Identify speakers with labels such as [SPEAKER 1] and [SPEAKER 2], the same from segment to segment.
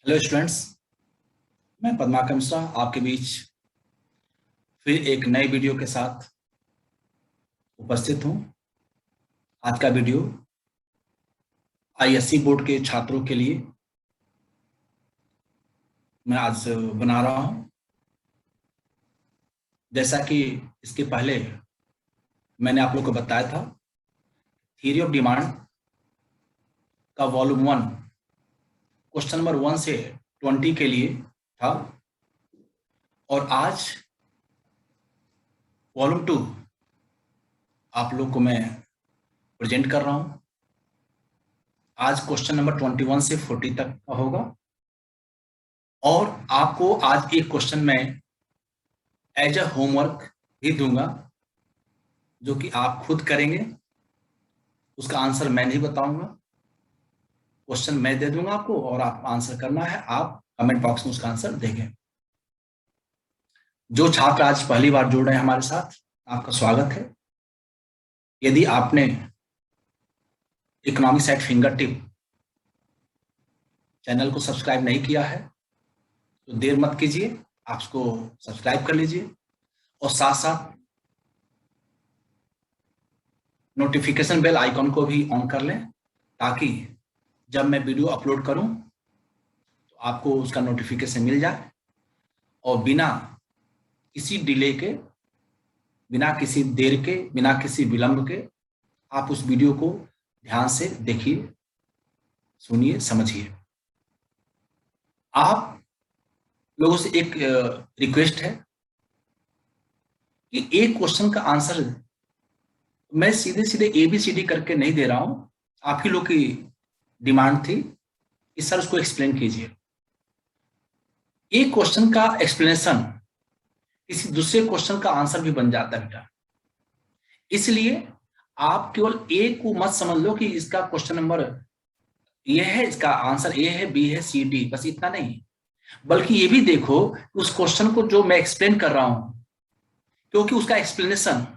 [SPEAKER 1] Hello students. मैं पद्माकर मिश्रा आपके बीच फिर एक नए वीडियो के साथ उपस्थित हूं। आज का वीडियो आईएससी बोर्ड के छात्रों के लिए मैं आज बना रहा हूं। जैसा कि इसके पहले मैंने आप लोग को बताया था, थ्योरी ऑफ डिमांड का वॉल्यूम 1 क्वेश्चन नंबर 1 से 20 के लिए था और आज वॉल्यूम 2 आप लोग को मैं प्रेजेंट कर रहा हूं। आज क्वेश्चन नंबर 21 से 40 तक का होगा और आपको आज एक क्वेश्चन में एज अ होमवर्क भी दूंगा जो कि आप खुद करेंगे। उसका आंसर मैं नहीं बताऊंगा, क्वेश्चन मैं दे दूंगा आपको और आप आंसर करना है। आप कमेंट बॉक्स में उसका आंसर देंगे। जो छात्र आज पहली बार जुड़ रहे हैं हमारे साथ, आपका स्वागत है। यदि आपने economics eight finger tip channel को सब्सक्राइब नहीं किया है तो देर मत कीजिए, आप उसको सब्सक्राइब कर लीजिए और साथ साथ नोटिफिकेशन बेल आइकॉन को भी ऑन कर लें ताकि जब मैं वीडियो अपलोड करूं तो आपको उसका नोटिफिकेशन मिल जाए और बिना किसी डिले के, बिना किसी देर के, बिना किसी विलंब के आप उस वीडियो को ध्यान से देखिए, सुनिए, समझिए। आप लोगों से एक रिक्वेस्ट है कि एक क्वेश्चन का आंसर मैं सीधे सीधे ABCD करके नहीं दे रहा हूं। आप ही लोग की डिमांड थी कि सर उसको एक्सप्लेन कीजिए। एक क्वेश्चन का एक्सप्लेनेशन किसी दूसरे क्वेश्चन का आंसर भी बन जाता है बेटा। इसलिए आप केवल ए को मत समझ लो कि इसका क्वेश्चन नंबर ये है, इसका आंसर ए है, बी है, सी, डी, बस इतना नहीं, बल्कि ये भी देखो उस क्वेश्चन को जो मैं एक्सप्लेन कर रहा हूं, क्योंकि उसका एक्सप्लेनेशन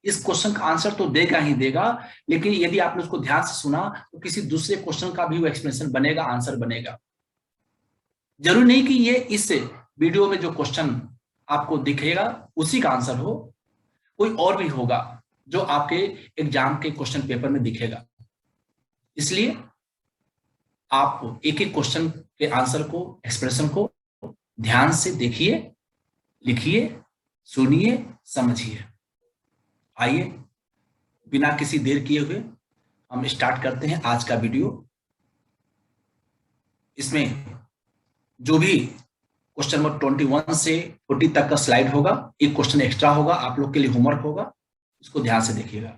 [SPEAKER 1] इस क्वेश्चन का आंसर तो देगा ही देगा, लेकिन यदि आपने उसको ध्यान से सुना तो किसी दूसरे क्वेश्चन का भी वो एक्सप्लेनेशन बनेगा, आंसर बनेगा। जरूरी नहीं कि ये इस वीडियो में जो क्वेश्चन आपको दिखेगा उसी का आंसर हो, कोई और भी होगा जो आपके एग्जाम के क्वेश्चन पेपर में दिखेगा। इसलिए आप एक एक क्वेश्चन के आंसर को, एक्सप्रेशन को ध्यान से देखिए, लिखिए, सुनिए, समझिए। आइए बिना किसी देर किए हुए हम स्टार्ट करते हैं आज का वीडियो। इसमें जो भी क्वेश्चन नंबर 21 से 40 तक का स्लाइड होगा, एक क्वेश्चन एक्स्ट्रा होगा, आप लोग के लिए होमवर्क होगा, इसको ध्यान से देखिएगा।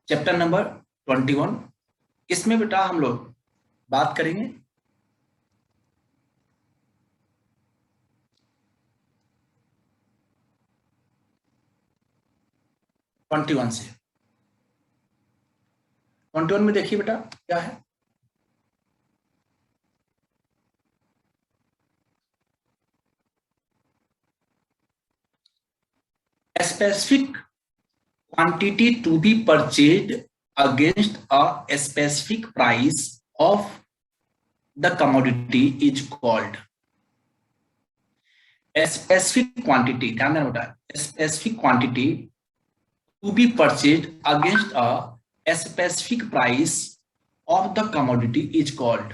[SPEAKER 1] चैप्टर नंबर 21, इसमें बेटा हम लोग बात करेंगे ट्वेंटी वन में देखिए बेटा क्या है। Specific quantity to be purchased against a specific price of the commodity is called a specific quantity। ध्यान देना बेटा, specific quantity to be purchased against a specific price of the commodity is called।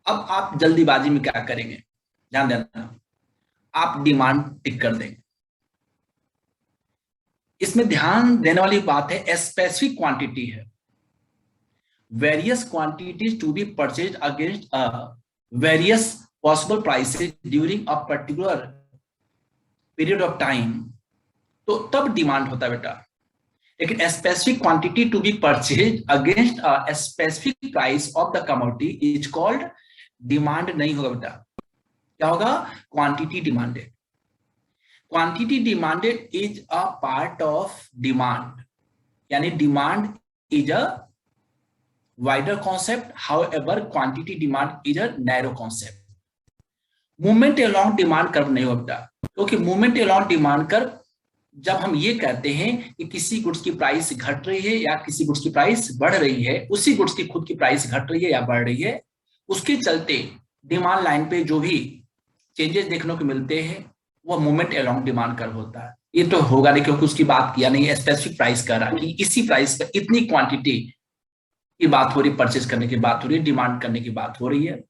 [SPEAKER 1] अब आप जल्दीबाजी में क्या करेंगे, ध्यान देना, आप डिमांड टिक कर देंगे। इसमें ध्यान देने वाली बात है स्पेसिफिक क्वांटिटी है, various quantities to be purchase against various possible prices during a particular period of time, तो तब डिमांड होता है बेटा। लेकिन specific quantity to be purchase against a specific price of the commodity is called demand नहीं होगा बेटा। क्या होगा? Quantity demanded. Quantity demanded is a part of demand, यानी demand is a wider concept, however quantity demand is a narrow concept. Movement along demand curve नहीं होता, क्योंकि movement along demand curve जब हम ये कहते हैं कि किसी गुड्स की प्राइस घट रही है या किसी गुड्स की प्राइस बढ़ रही है, उसी गुड्स की खुद की प्राइस घट रही है या बढ़ रही है, उसके चलते डिमांड लाइन पे जो भी चेंजेस देखने को मिलते हैं वो मूवमेंट अलोंग डिमांड कर्व होता है। ये तो होगा नहीं क्योंकि उसकी बात किया नहीं, स्पेसिफिक प्राइस कह रहा कि इसी प्राइस पर इतनी क्वांटिटी की बात हो रही, परचेज करने की बात हो रही है, डिमांड करने की बात हो रही है।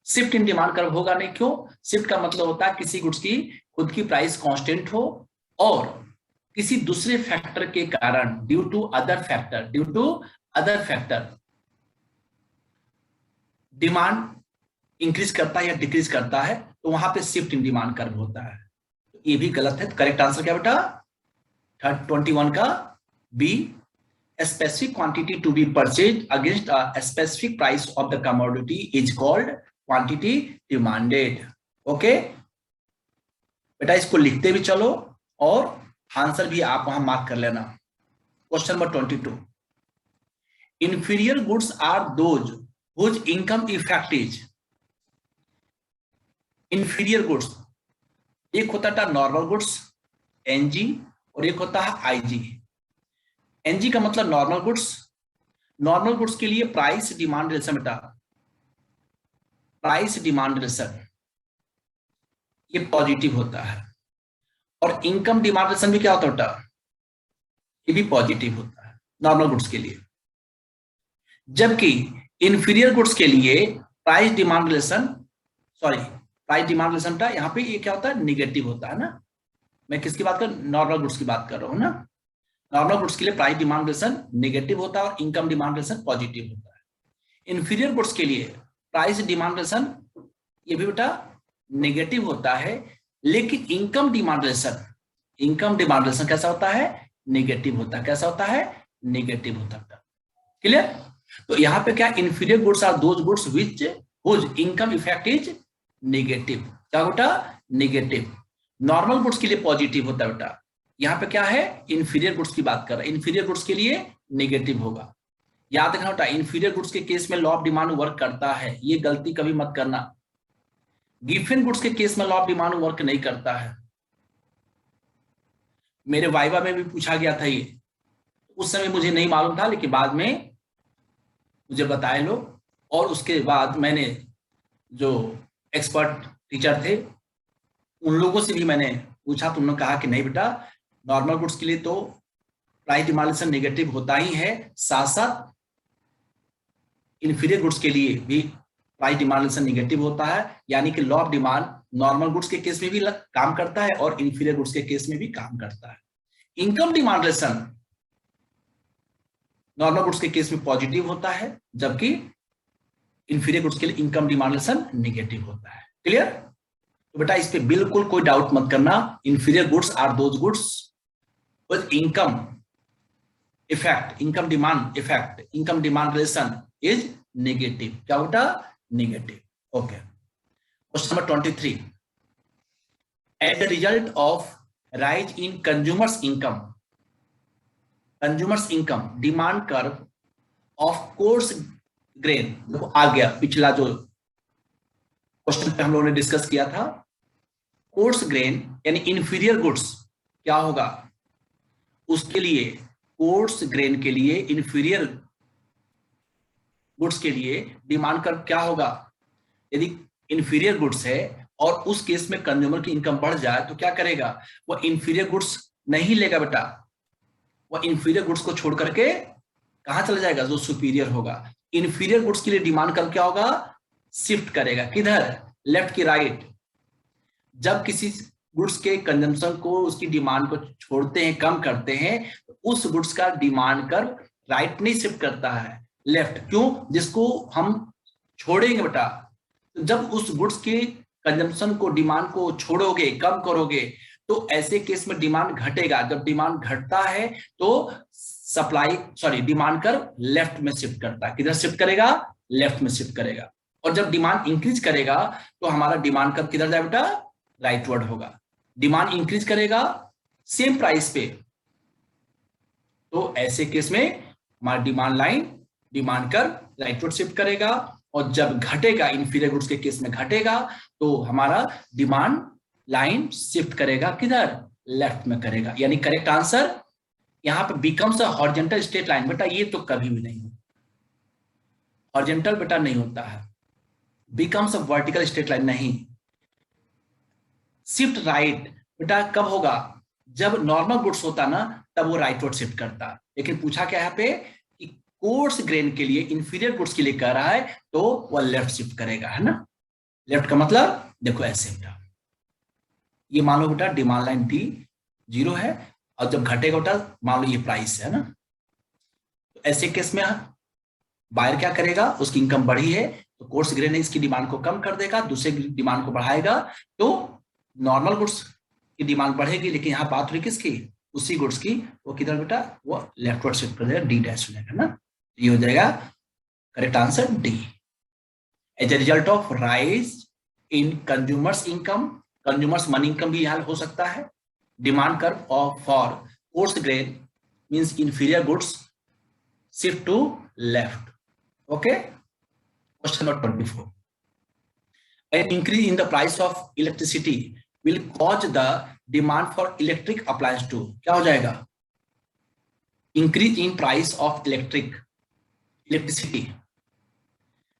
[SPEAKER 1] शिफ्ट इन डिमांड कर्व होगा नहीं, क्यों? शिफ्ट का मतलब होता है किसी गुड्स की खुद की प्राइस कांस्टेंट हो और किसी दूसरे फैक्टर के कारण due to other factor demand increase करता है या डिक्रीज करता है, तो वहां पे शिफ्ट इन डिमांड कर्व होता है। तो ये भी गलत है। तो करेक्ट आंसर क्या बेटा? 21 का B, specific quantity to be purchase against a specific price of the commodity is called quantity demanded. Okay बेटा, इसको लिखते भी चलो और आंसर भी आप वहां मार्क कर लेना। Question number 22, inferior goods are those whose income effect is. Inferior goods, एक होता था नॉर्मल गुड्स एनजी और एक होता है आईजी। एनजी का मतलब नॉर्मल गुड्स। नॉर्मल गुड्स के लिए प्राइस डिमांड रिलेशन बेटा, प्राइस डिमांड रिलेशन ये पॉजिटिव होता है, और इनकम डिमांड रिलेशन भी क्या होता है बेटा? ये भी पॉजिटिव होता है नॉर्मल गुड्स के लिए। जबकि इंफीरियर गुड्स के लिए price demand relation, sorry price demand relation था, यहाँ पे ये क्या होता है? निगेटिव होता है ना। मैं किसकी बात कर, नॉर्मल गुड्स की बात कर रहा हूँ ना। नॉर्मल गुड्स के लिए प्राइस डिमांड रिलेशन निगेटिव होता है और इनकम डिमांड रिलेशन पॉजिटिव होता है। इंफीरियर गुड्स के लिए प्राइस डिमांड रिलेशन ये भी बेटा नेगेटिव होता है, लेकिन इनकम डिमांड रिलेशन कैसा होता है? नेगेटिव होता है। कैसा होता है? नेगेटिव होता है। क्लियर? तो यहाँ पे क्या, inferior goods are those goods which whose income effect is negative. क्या बेटा? नेगेटिव। नॉर्मल गुड्स के लिए पॉजिटिव होता है बेटा। यहाँ पे क्या है? इंफीरियर गुड्स की बात कर रहा है, इंफीरियर गुड्स के लिए नेगेटिव होगा। याद रखना बेटा, इंफीरियर गुड्स के केस में लॉ ऑफ डिमांड वर्क करता है, ये गलती कभी मत करना। गिफन गुड्स के केस में लॉ ऑफ डिमांड वर्क नहीं करता है। मेरे वाइवा में भी पूछा गया था ये, उस समय मुझे नहीं मालूम था, लेकिन बाद में मुझे बताए लोग, और उसके बाद मैंने जो एक्सपर्ट टीचर थे उन लोगों से भी मैंने पूछा, तो उन्होंने कहा कि नहीं बेटा, नॉर्मल गुड्स के लिए तो प्राइस डिमांड रिलेशन नेगेटिव होता ही है, साथ साथ इंफीरियर गुड्स के लिए भी प्राइस डिमांड रिलेशन नेगेटिव होता है। यानी कि law of demand normal goods के केस में भी काम करता है और इंफीरियर गुड्स के केस में भी काम करता है। Income demand relation normal goods के केस में पॉजिटिव होता है, जबकि इंफीरियर गुड्स के लिए इनकम डिमांड रिलेशन नेगेटिव होता है। क्लियर? तो बेटा इस पे बिल्कुल कोई डाउट मत करना। Inferior goods are those goods with income effect, income demand relation is negative. क्या बेटा? Negative. Okay, question number 23, as the result of rise in consumers income demand curve of coarse grain. देखो आ गया पिछला जो question पे हम लोगों ने डिस्कस किया था, कोर्स ग्रेन यानी इंफीरियर गुड्स क्या होगा उसके लिए, कोर्स ग्रेन के लिए, इंफीरियर गुड्स के लिए डिमांड कर्व क्या होगा? यदि इंफीरियर गुड्स है और उस केस में कंज्यूमर की इनकम बढ़ जाए तो क्या करेगा? वो इंफीरियर गुड्स नहीं लेगा बेटा, वो इंफीरियर गुड्स को छोड़ करके कहां चला जाएगा? जो सुपीरियर होगा। इंफीरियर गुड्स के लिए डिमांड कर्व क्या होगा? शिफ्ट करेगा। किधर? लेफ्ट की राइट। जब किसी गुड्स के कंजम्पशन को, उसकी डिमांड को छोड़ते हैं, कम करते हैं, तो उस गुड्स का डिमांड कर्व राइट नहीं शिफ्ट करता है, लेफ्ट। क्यों? जिसको हम छोड़ेंगे बेटा, तो जब उस गुड्स के कंजम्पशन को, डिमांड को छोड़ोगे, कम करोगे, तो ऐसे केस में डिमांड घटेगा। जब डिमांड घटता है तो डिमांड कर्व लेफ्ट में शिफ्ट करता है। किधर शिफ्ट करेगा? लेफ्ट में शिफ्ट करेगा। और जब डिमांड इंक्रीज करेगा तो हमारा डिमांड कर्व किधर जाए बेटा? राइटवर्ड होगा। डिमांड इंक्रीज करेगा सेम प्राइस पे, तो ऐसे केस में हमारा डिमांड कर्व राइटवर्ड शिफ्ट करेगा। और जब घटेगा, इंफीरियर गुड्स के केस में घटेगा, तो हमारा डिमांड लाइन शिफ्ट करेगा किधर? लेफ्ट में करेगा। यानी करेक्ट आंसर यहाँ पे becomes a horizontal straight line. बेटा ये तो कभी भी नहीं होता, हॉरिजॉन्टल बेटा नहीं होता है, becomes a vertical straight line नहीं। शिफ्ट राइट बेटा कब होगा, जब नॉर्मल गुड्स होता ना तब वो राइटवर्ड शिफ्ट करता। लेकिन पूछा क्या यहाँ पे कि कोर्स ग्रेन के लिए, इंफीरियर गुड्स के लिए कह रहा है, तो वह लेफ्ट शिफ्ट करेगा, है ना। लेफ्ट का मतलब देखो ऐसे बेटा, ये मान लो बेटा डिमांड लाइन डी 0 है, और जब घटेगा बेटा मान लो ये प्राइस है ना, तो ऐसे केस में बायर क्या करेगा, उसकी इनकम बढ़ी है तो कोर्स ग्रेन इसकी डिमांड को कम कर देगा, दूसरे डिमांड को बढ़ाएगा, तो नॉर्मल गुड्स की डिमांड बढ़ेगी। लेकिन यहाँ बात हुई किसकी, उसी गुड्स की, वो किधर बेटा, वो लेफ्टवर्ड शिफ्ट कर देगा, डी डैश हो जाएगा ना। ये हो जाएगा correct answer D. As a result of rise in consumers income, consumers money income भी यहाँ हो सकता है। Demand curve of for coarse grain means inferior goods shift to left. Okay, question number 24, an increase in the price of electricity will cause the demand for electric appliance to, क्या हो जाएगा, increase in price of electricity,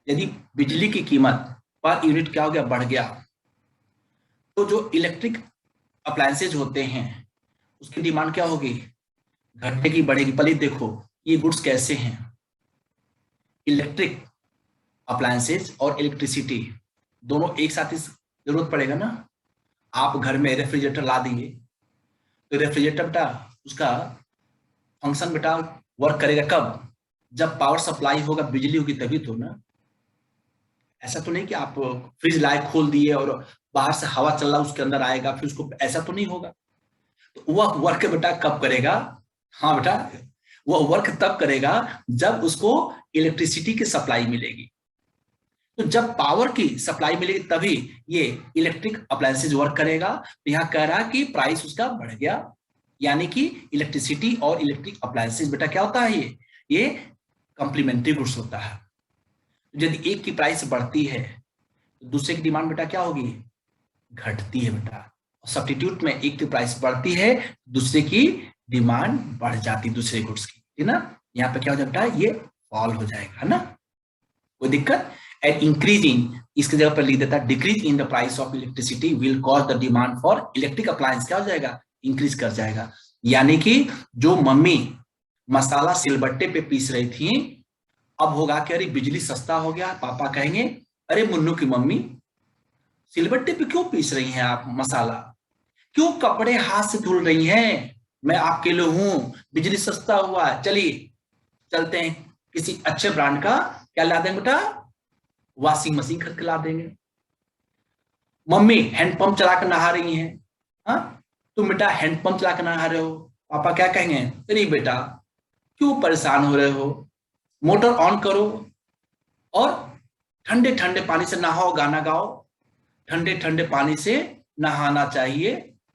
[SPEAKER 1] यदि बिजली की कीमत per unit क्या हो गया, बढ़ गया, तो जो इलेक्ट्रिक अप्लायंसेज होते हैं उसकी डिमांड क्या होगी, घटेगी बढ़ेगी। पहले देखो ये गुड्स कैसे हैं, इलेक्ट्रिक अप्लायंसेज और इलेक्ट्रिसिटी दोनों एक साथ ही जरूरत पड़ेगा ना। आप घर में रेफ्रिजरेटर ला दिए तो रेफ्रिजरेटर बेटा उसका फंक्शन बेटा वर्क करेगा कब, जब पावर सप्लाई होगा, बिजली होगी तभी तो ना। ऐसा तो नहीं कि आप फ्रिज लाए खोल दिए और बाहर से हवा चल रहा उसके अंदर आएगा फिर उसको, ऐसा तो नहीं होगा। तो वह वर्क बेटा कब करेगा, हाँ बेटा वह वर्क तब करेगा जब उसको इलेक्ट्रिसिटी की सप्लाई मिलेगी। तो जब पावर की सप्लाई मिलेगी तभी ये इलेक्ट्रिक अप्लायंसेज वर्क करेगा। तो यहाँ कह रहा है कि प्राइस उसका बढ़ गया, यानी कि इलेक्ट्रिसिटी और इलेक्ट्रिक अप्लायंसेज बेटा क्या होता है, ये कॉम्प्लीमेंट्री गुड्स होता है। यदि एक की प्राइस बढ़ती है तो दूसरे की डिमांड बेटा क्या होगी, घटती है बेटा। सब्स्टिट्यूट में एक की प्राइस बढ़ती है, दूसरे की डिमांड बढ़ जाती है दूसरे गुड्स की, है ना। यहाँ पे क्या हो जाता है, ये फॉल हो जाएगा, है ना, कोई दिक्कत। एंड इंक्रीजिंग, इसकी जगह पर लिख देता है decrease in the price of electricity will cause the demand for electric appliance क्या हो जाएगा, इंक्रीज कर जाएगा। यानी कि जो मम्मी मसाला सिलबट्टे पे पीस रही थी, अब होगा कि अरे बिजली सस्ता हो गया, पापा कहेंगे अरे मुन्नू की मम्मी सिलबट्टे पे क्यों पीस रही हैं आप मसाला, क्यों कपड़े हाथ से धुल रही हैं, मैं आपके लिए हूं, बिजली सस्ता हुआ, चलिए चलते हैं किसी अच्छे ब्रांड का क्या ला देंगे बेटा, वॉशिंग मशीन खरीद के ला देंगे। मम्मी हैंडपंप चला कर नहा रही हैं, हाँ तुम बेटा हैंडपंप चला कर नहा रहे हो, पापा क्या कहेंगे, अरे बेटा क्यों परेशान हो रहे हो, मोटर ऑन करो और ठंडे ठंडे पानी से नहाओ, गाना गाओ, ठंडे ठंडे पानी से नहाना चाहिए,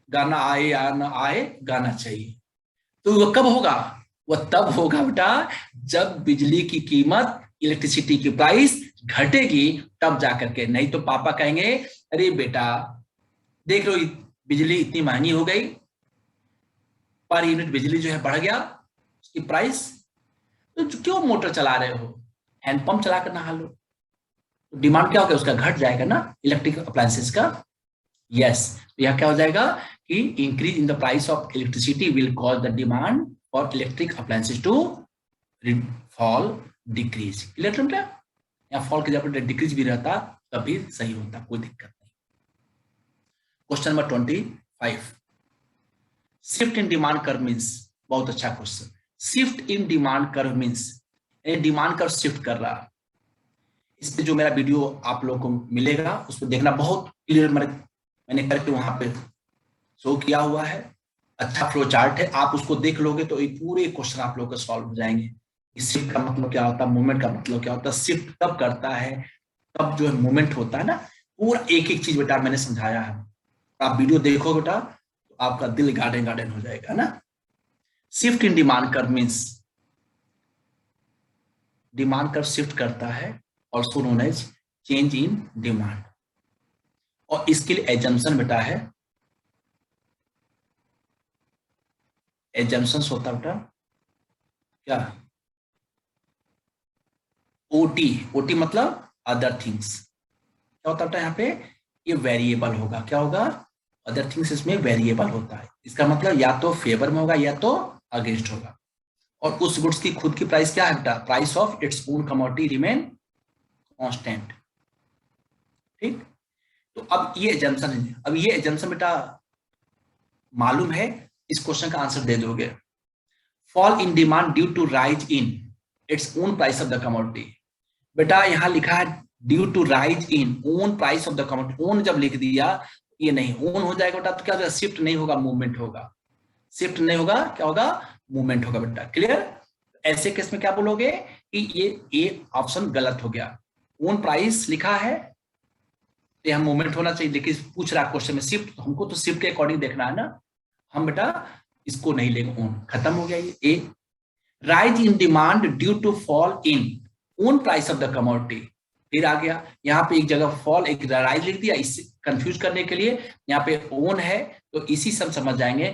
[SPEAKER 1] गाना आए या ना आए गाना चाहिए। तो वह कब होगा, वह तब होगा बेटा जब बिजली की कीमत, इलेक्ट्रिसिटी की प्राइस घटेगी, तब जाकर के। नहीं तो पापा कहेंगे अरे बेटा देख लो बिजली इतनी महंगी हो गई, पर यूनिट बिजली जो है बढ़ गया उसकी प्राइस, तो क्यों मोटर चला रहे हो, हैंडपंप चला कर नहा लो। तो डिमांड क्या होगा, उसका घट जाएगा ना इलेक्ट्रिक अप्लायंसेस का। यस, तो यह क्या हो जाएगा कि increase in the price of electricity will cause the demand for electric appliances to fall decrease. Clear, या फॉल की जगह डिक्रीज भी रहता तभी सही होता, कोई दिक्कत नहीं। Question number 25, shift in demand curve means, बहुत अच्छा question. Shift in demand curve means demand curve shift कर रहा। इस पे जो मेरा वीडियो आप लोगों को मिलेगा उस पर देखना, बहुत क्लियर मैंने करके वहां पे शो किया हुआ है, अच्छा फ्लो चार्ट है, आप उसको देख लोगे तो ये पूरे क्वेश्चन आप लोगों का सॉल्व हो जाएंगे। शिफ्ट का मतलब क्या होता है, मूवमेंट का मतलब क्या होता है, शिफ्ट कब करता है, तब जो है मूवमेंट होता है ना, पूरा एक एक चीज बेटा मैंने समझाया है। आप वीडियो देखो बेटा तो आपका दिल गार्डन गार्डन हो जाएगा ना। Shift in demand curve means demand curve shift करता है, also known as change in demand. और इसके लिए एजम्पशन बेटा है एजम्पशंस होता है बेटा क्या, ओटी, ओटी मतलब अदर थिंग्स। क्या होता है यहाँ पे, ये वेरिएबल होगा, क्या होगा, अदर थिंग्स इसमें वेरिएबल होता है। इसका मतलब या तो फेवर में होगा या तो अगेंस्ट होगा। और उस गुड्स की खुद की प्राइस क्या है बेटा, price of its own commodity remain constant. ठीक, तो अब ये एजम्पशन है। अब ये एजम्पशन बेटा मालूम है, इस क्वेश्चन का आंसर दे दोगे। Fall in demand due to rise in its own price of the commodity. बेटा यहां लिखा है due to rise in own price of the commodity. Own जब लिख दिया, ये नहीं ओन हो जाएगा बेटा, तो क्या होगा, शिफ्ट नहीं होगा, मूवमेंट होगा। शिफ्ट नहीं होगा, क्या होगा, मूवमेंट होगा बेटा। क्लियर। ऐसे केस में क्या बोलोगे कि ये ए ऑप्शन गलत हो गया। ओन प्राइस लिखा है तो यहां मूवमेंट होना चाहिए, लेकिन पूछ रहा क्वेश्चन में शिफ्ट, तो हमको तो शिफ्ट के अकॉर्डिंग देखना है ना। हम बेटा इसको नहीं लेंगे, ओन खत्म हो गया ये A. Rise in demand due to fall in own price of the commodity. फिर आ गया यहाँ पे एक जगह फॉल, एक राइज लिख दिया, इससे कंफ्यूज करने के लिए। यहाँ पे ओन है तो इसी से हम समझ जाएंगे,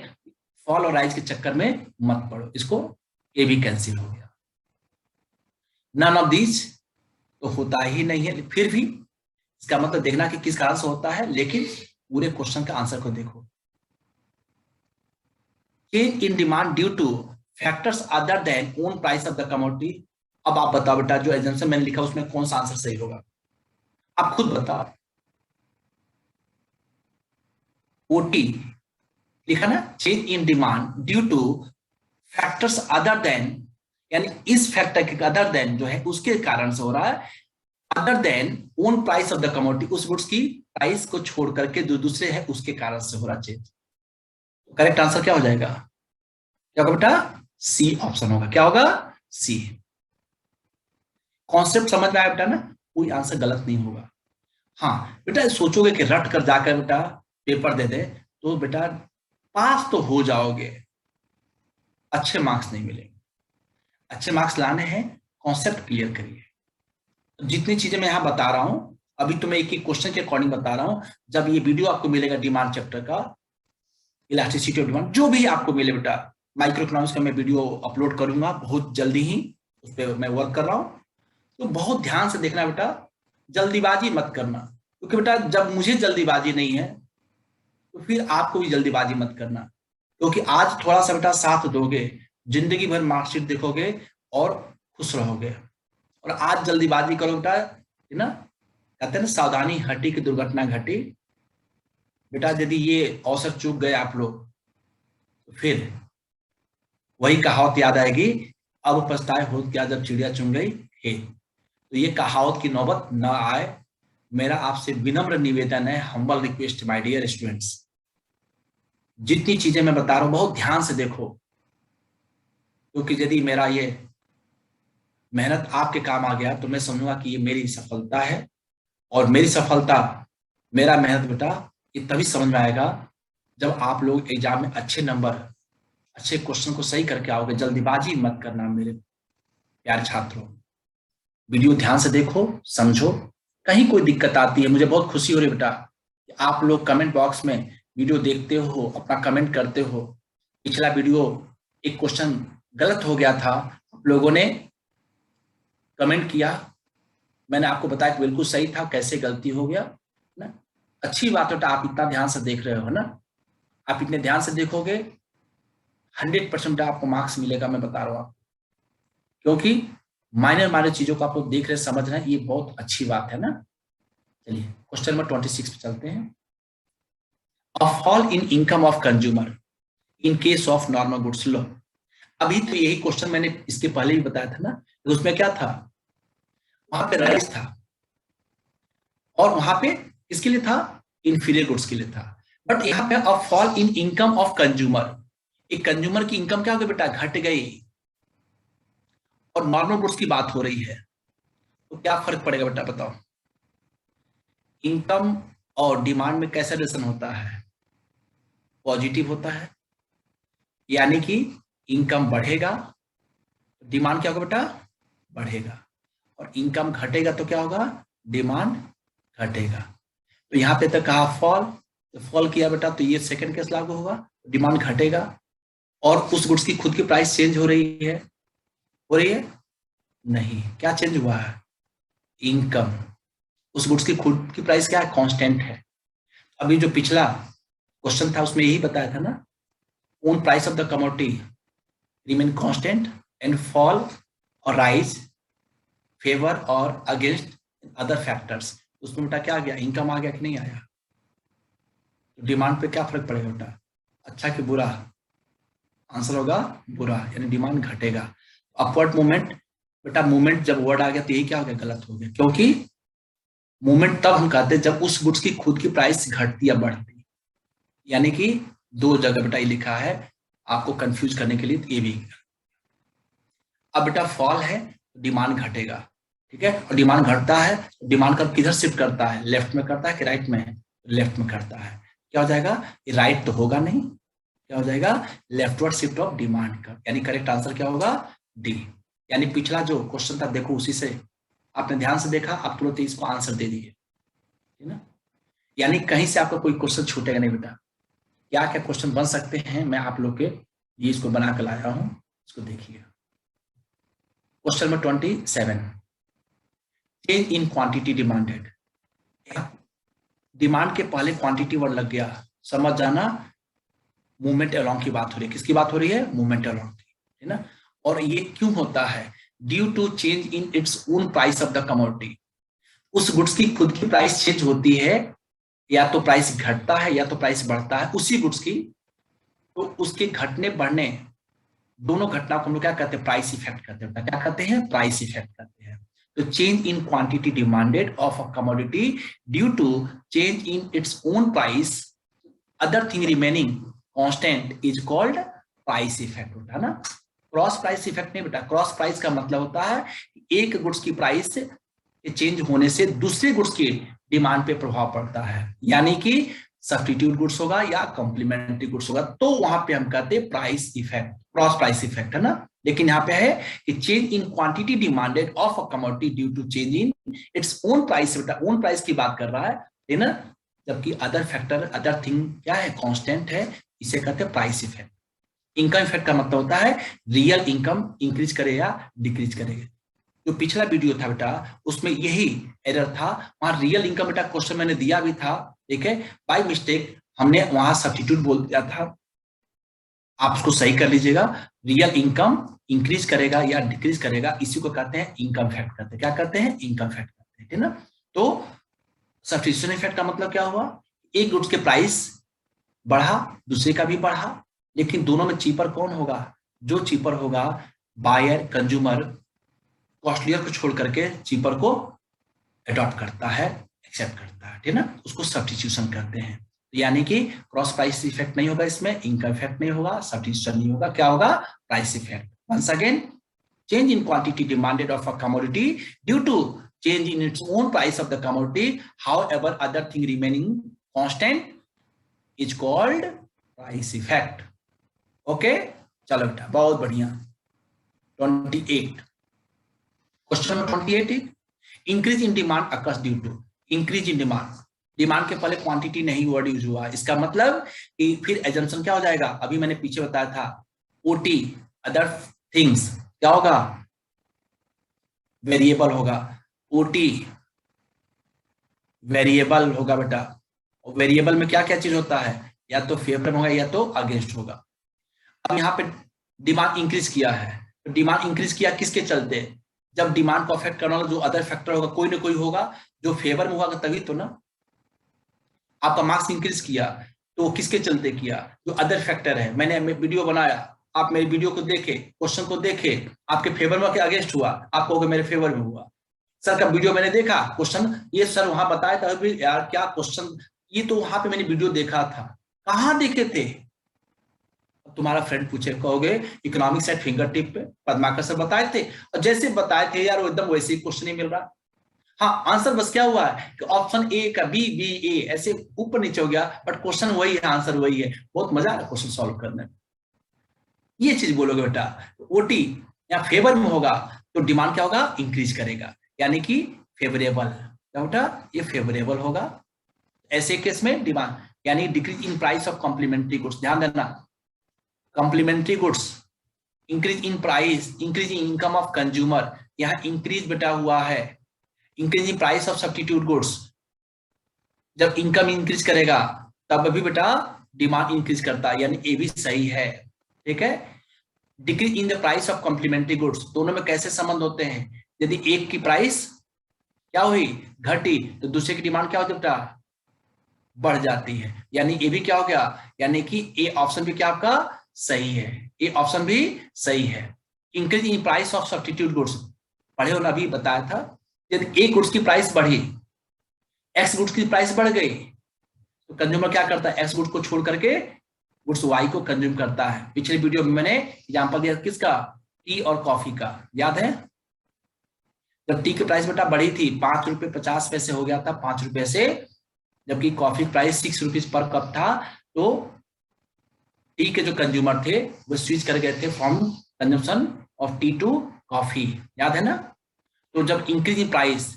[SPEAKER 1] फॉल और राइज के चक्कर में मत पड़ो। इसको ये भी कैंसिल हो गया। नन ऑफ दीज तो होता ही नहीं है। फिर भी इसका मतलब देखना कि किस कारण से होता है, लेकिन पूरे क्वेश्चन का आंसर को देखो। Change in demand due two factors other than own price of the commodity. अब आप बताओ बेटा, जो एजम्पशन मैंने लिखा उसमें कौन सा आंसर सही होगा, आप खुद बताओ। ओटी लिखा ना, change in demand due two factors other than, यानी इस फैक्टर के अदर देन जो है उसके कारण से हो रहा है। Other than own price of the commodity, उस गुड्स की प्राइस को छोड़ करके जो दूसरे है उसके कारण से हो रहा चेंज। करेक्ट आंसर क्या हो जाएगा, क्या होगा बेटा, सी ऑप्शन होगा। क्या होगा, सी। कॉन्सेप्ट समझ में आया बेटा ना, कोई आंसर गलत नहीं होगा। हाँ बेटा सोचोगे कि रट कर जाकर बेटा पेपर दे दे तो बेटा पास तो हो जाओगे, अच्छे मार्क्स नहीं मिलेंगे। अच्छे मार्क्स लाने हैं, कॉन्सेप्ट क्लियर करिए। जितनी चीजें मैं यहां बता रहा हूं, अभी तो मैं एक एक क्वेश्चन के अकॉर्डिंग बता रहा हूं। जब ये वीडियो आपको मिलेगा डिमांड चैप्टर का, इलास्टिसिटी ऑफ डिमांड, जो भी आपको मिले बेटा, माइक्रो इकोनॉमिक्स का मैं वीडियो अपलोड करूंगा बहुत जल्दी ही, उस पर मैं वर्क कर रहा हूं। तो बहुत ध्यान से देखना बेटा, जल्दीबाजी मत करना, क्योंकि बेटा जब मुझे जल्दीबाजी नहीं है तो फिर आपको भी जल्दीबाजी मत करना। क्योंकि आज थोड़ा सा बेटा साथ दोगे, जिंदगी भर मार्कशीट देखोगे और खुश रहोगे। और आज जल्दीबाजी करो बेटा, है ना, कहते हैं ना सावधानी हटी की दुर्घटना घटी। बेटा यदि ये अवसर चूक गए आप लोग तो फिर वही कहावत याद आएगी, अब पछताए हो क्या जब चिड़िया चुन गई हे। तो ये कहावत की नौबत न आए, मेरा आपसे विनम्र निवेदन है, humble request my dear students. जितनी चीजें मैं बता रहा हूं बहुत ध्यान से देखो, क्योंकि यदि मेरा ये मेहनत आपके काम आ गया तो मैं समझूंगा कि ये मेरी सफलता है। और मेरी सफलता, मेरा मेहनत बेटा ये तभी समझ में आएगा जब आप लोग एग्जाम में अच्छे नंबर, अच्छे क्वेश्चन को सही करके आओगे। जल्दीबाजी मत करना मेरे प्यारे छात्रों। वीडियो ध्यान से देखो, समझो। कहीं कोई दिक्कत आती है, मुझे बहुत खुशी हो रही है बेटा कि आप लोग कमेंट बॉक्स में वीडियो देखते हो, अपना कमेंट करते हो। पिछला वीडियो एक क्वेश्चन गलत हो गया था, आप लोगों ने कमेंट किया, मैंने आपको बताया कि बिल्कुल सही था, कैसे गलती हो गया ना। अच्छी बात है, आप इतना ध्यान से देख रहे हो ना। आप इतने ध्यान से देखोगे 100% आपको मार्क्स मिलेगा, मैं बता रहा हूँ। क्योंकि माइनर माइनर चीजों को आप लोग देख रहे, समझ रहे हैं, ये बहुत अच्छी बात है ना। चलिए क्वेश्चन नंबर 26 पे चलते हैं। A fall in income of consumer in case of normal goods. लो, अभी तो यही क्वेश्चन मैंने इसके पहले भी बताया था ना, तो उसमें क्या था, वहां पे राइज था और वहां पे किसके लिए था, इंफीरियर गुड्स के लिए था। बट यहाँ पे a fall in income of consumer, एक कंज्यूमर की इनकम क्या हो गई बेटा, घट गई, और नॉर्मल गुड्स की बात हो रही है। तो क्या फर्क पड़ेगा बेटा बताओ। इनकम और डिमांड में कैसा रिलेशन होता है, पॉजिटिव होता है। यानी कि इनकम बढ़ेगा, डिमांड क्या होगा बेटा, बढ़ेगा। और इनकम घटेगा तो क्या होगा, डिमांड घटेगा। तो यहाँ पे तक कहा फॉल, तो फॉल किया बेटा तो ये सेकंड केस लागू होगा, डिमांड घटेगा। और उस गुड्स की खुद की प्राइस चेंज हो रही है? हो रही है? नहीं। क्या चेंज हुआ है? इनकम। उस गुड्स की खुद की प्राइस क्या है? कांस्टेंट है। अभी जो पिछला क्वेश्चन था उसमें यही बताया था ना, own price of the commodity remain constant and fall और राइज फेवर और अगेंस्ट अदर फैक्टर्स। उसमें बेटा क्या आ गया? इनकम आ गया कि नहीं आया? तो डिमांड पे क्या फर्क पड़ेगा बेटा? अच्छा कि बुरा? आंसर होगा बुरा, यानी डिमांड घटेगा। अपवर्ड मूवमेंट, बेटा मूवमेंट जब वर्ड आ गया तो यही क्या हो गया? गलत हो गया, क्योंकि मूवमेंट तब हम कहते हैं जब उस गुड्स की खुद की प्राइस घटती या बढ़ती। यानी कि दो जगह बेटा ये लिखा है आपको कंफ्यूज करने के लिए, ये भी। अब बेटा फॉल है, डिमांड घटेगा, ठीक है। और डिमांड घटता है, डिमांड कब किधर शिफ्ट करता है? लेफ्ट में करता है कि राइट में? लेफ्ट में करता है। क्या हो जाएगा? ये राइट तो होगा नहीं, क्या हो जाएगा? लेफ्टवर्ड शिफ्ट ऑफ डिमांड का, यानी करेक्ट आंसर क्या होगा? डी। यानी पिछला जो क्वेश्चन था देखो, उसी से आपने ध्यान से देखा, आप तुरंत इसको आंसर दे दिए, है ना। यानी कहीं से आपका कोई क्वेश्चन छूटेगा नहीं बेटा। क्या क्या क्वेश्चन बन सकते हैं मैं आप लोग के लिए इसको बना कर लाया हूं, इसको देखिए। Question number 27, change in quantity demanded. Demand के पहले क्वांटिटी वर्ड लग गया, समझ जाना मूवमेंट अलोंग की बात हो रही है। किसकी बात हो रही है? मूवमेंट अलोंग की, है ना। और ये क्यों होता है? Due to change in its own price of the commodity. उस गुड्स की खुद की प्राइस चेंज होती है, या तो प्राइस घटता है या तो प्राइस बढ़ता है उसी गुड्स की। तो उसके घटने बढ़ने दोनों घटना को हम लोग क्या कहते हैं? प्राइस इफेक्ट कहते हैं। क्या कहते हैं? प्राइस इफेक्ट कहते हैं। तो change in quantity demanded of a commodity due to change in its own price, other thing remaining constant is called price effect, होता है ना। क्रॉस प्राइस इफेक्ट नहीं बेटा। क्रॉस प्राइस का मतलब होता है एक गुड्स की प्राइस चेंज होने से दूसरे गुड्स की डिमांड पे प्रभाव पड़ता है, यानी कि सब्स्टिट्यूट गुड्स होगा या कॉम्प्लीमेंट्री गुड्स होगा, तो वहां पे हम कहते हैं price effect, cross price effect, है ना। लेकिन यहाँ पे है कि change in quantity demanded of a commodity due to change in its own price, बेटा ओन प्राइस की बात कर रहा है ना। जबकि अदर फैक्टर, अदर थिंग क्या है? कांस्टेंट है, इसे कहते हैं प्राइस इफेक्ट। इनकम इफेक्ट का मतलब होता है रियल इनकम इंक्रीज करे या डिक्रीज करेगा। जो पिछला वीडियो था बेटा उसमें यही एरर था, वहां रियल इनकम बेटा क्वेश्चन मैंने दिया भी था, ठीक है। बाय मिस्टेक हमने वहां सब्स्टिट्यूट बोल दिया था, आप उसको सही कर लीजिएगा। रियल इनकम इंक्रीज करेगा या डिक्रीज करेगा, इसी को कहते हैं इनकम फैक्ट कहते हैं। क्या कहते हैं? इनकम फैक्ट कहते हैं, ठीक है ना। तो सब्स्टिट्यूशन इफेक्ट का मतलब क्या हुआ? एक गुड्स के प्राइस बढ़ा, दूसरे का भी बढ़ा, लेकिन दोनों में चीपर कौन होगा? जो चीपर होगा, बायर कंज्यूमर कॉस्टलियर को छोड़ करके चीपर को अडॉप्ट करता है, एक्सेप्ट करता है, ठीक है ना। उसको सब्स्टिट्यूशन कहते हैं। यानी कि क्रॉस प्राइस इफेक्ट नहीं होगा, इसमें इनकम इफेक्ट नहीं होगा, सब्स्टिट्यूशन नहीं होगा, क्या होगा? Price effect. Once again, change in quantity demanded of a commodity due to change in its own price of the commodity, however other thing remaining constant is called price effect. okay, चलो बेटा बहुत बढ़िया। 28, question number 28, increase in demand occurs due to. Increase in demand, demand के पहले quantity नहीं word use हुआ, इसका मतलब कि फिर एजम्पशन क्या हो जाएगा? अभी मैंने पीछे बताया था, ओटी अदर थिंग्स क्या होगा? वेरिएबल होगा। ओटी वेरिएबल होगा बेटा। और वेरिएबल में क्या क्या चीज होता है? या तो फेवर होगा या तो अगेंस्ट होगा। अब यहाँ पे डिमांड इंक्रीज किया है, तो डिमांड इंक्रीज किया किसके चलते? जब डिमांड को अफेक्ट करने वाला जो अदर फैक्टर होगा, कोई ना कोई होगा जो फेवर में होगा, तभी तो ना। आपका मार्क्स इंक्रीज किया तो किसके चलते किया? जो अदर फैक्टर है। मैंने वीडियो बनाया, आप मेरी वीडियो को देखे, क्वेश्चन को देखे, आपके फेवर में अगेंस्ट हुआ, आप कहोगे मेरे फेवर में हुआ। सर का वीडियो मैंने देखा, क्वेश्चन ये सर वहां बताया था, भी यार क्या क्वेश्चन, ये तो वहां पे मैंने वीडियो देखा था। कहाँ देखे थे? तुम्हारा फ्रेंड पूछे, कहोगे इकोनॉमिक्स एट फिंगर टिप पे पद्माकर सर बताए थे, और जैसे बताए थे यार वो एकदम वैसे ही क्वेश्चन ही मिल रहा। हाँ, आंसर बस क्या हुआ है कि ऑप्शन ए का बी बी ए ऐसे ऊपर नीचे हो गया, बट क्वेश्चन वही है, आंसर वही है। बहुत मजा आ रहा क्वेश्चन सॉल्व करने में। ये चीज बोलोगे बेटा, ओटी या फेवर में होगा तो डिमांड क्या होगा? इंक्रीज करेगा, यानी कि फेवरेबल। क्या बेटा? ये फेवरेबल होगा। ऐसे केस में डिमांड यानी decrease in price of complementary goods. ध्यान देना, complementary goods, increase in price, increase in income of consumer, यहाँ इंक्रीज बेटा हुआ है, increase in price of substitute goods, जब इनकम इंक्रीज करेगा तब भी बेटा डिमांड इंक्रीज करता है, यानी ये भी सही है, ठीक है। Decrease in the price of complementary goods, दोनों में कैसे संबंध होते हैं, यदि एक की प्राइस क्या हुई, घटी, तो दूसरे की डिमांड क्या होती है बेटा, बढ़ जाती है, यानी ये भी क्या हो गया, यानी कि ए ऑप्शन भी क्या आपका सही है, ये ऑप्शन भी सही है। Increase in price of substitute goods, पढ़े हो ना, अभी बताया था, यदि एक गुड्स की प्राइस बढ़ी, एक्स गुड्स की प्राइस बढ़ गई, तो कंज्यूमर क्या करता है, एक्स गुड्स को छोड़ करके गुड्स वाई को कंज्यूम करता है। पिछले वीडियो में मैंने एग्जांपल दिया किसका, टी और कॉफी का, याद है। जब टी की प्राइस बेटा बढ़ी थी, 5 रुपए 50 पैसे हो गया था 5 रुपए से, जबकि coffee price 6 rupees per cup था, तो टी के जो कंज्यूमर थे वो स्विच कर गए थे from consumption of tea to coffee, याद है ना। तो जब increase in price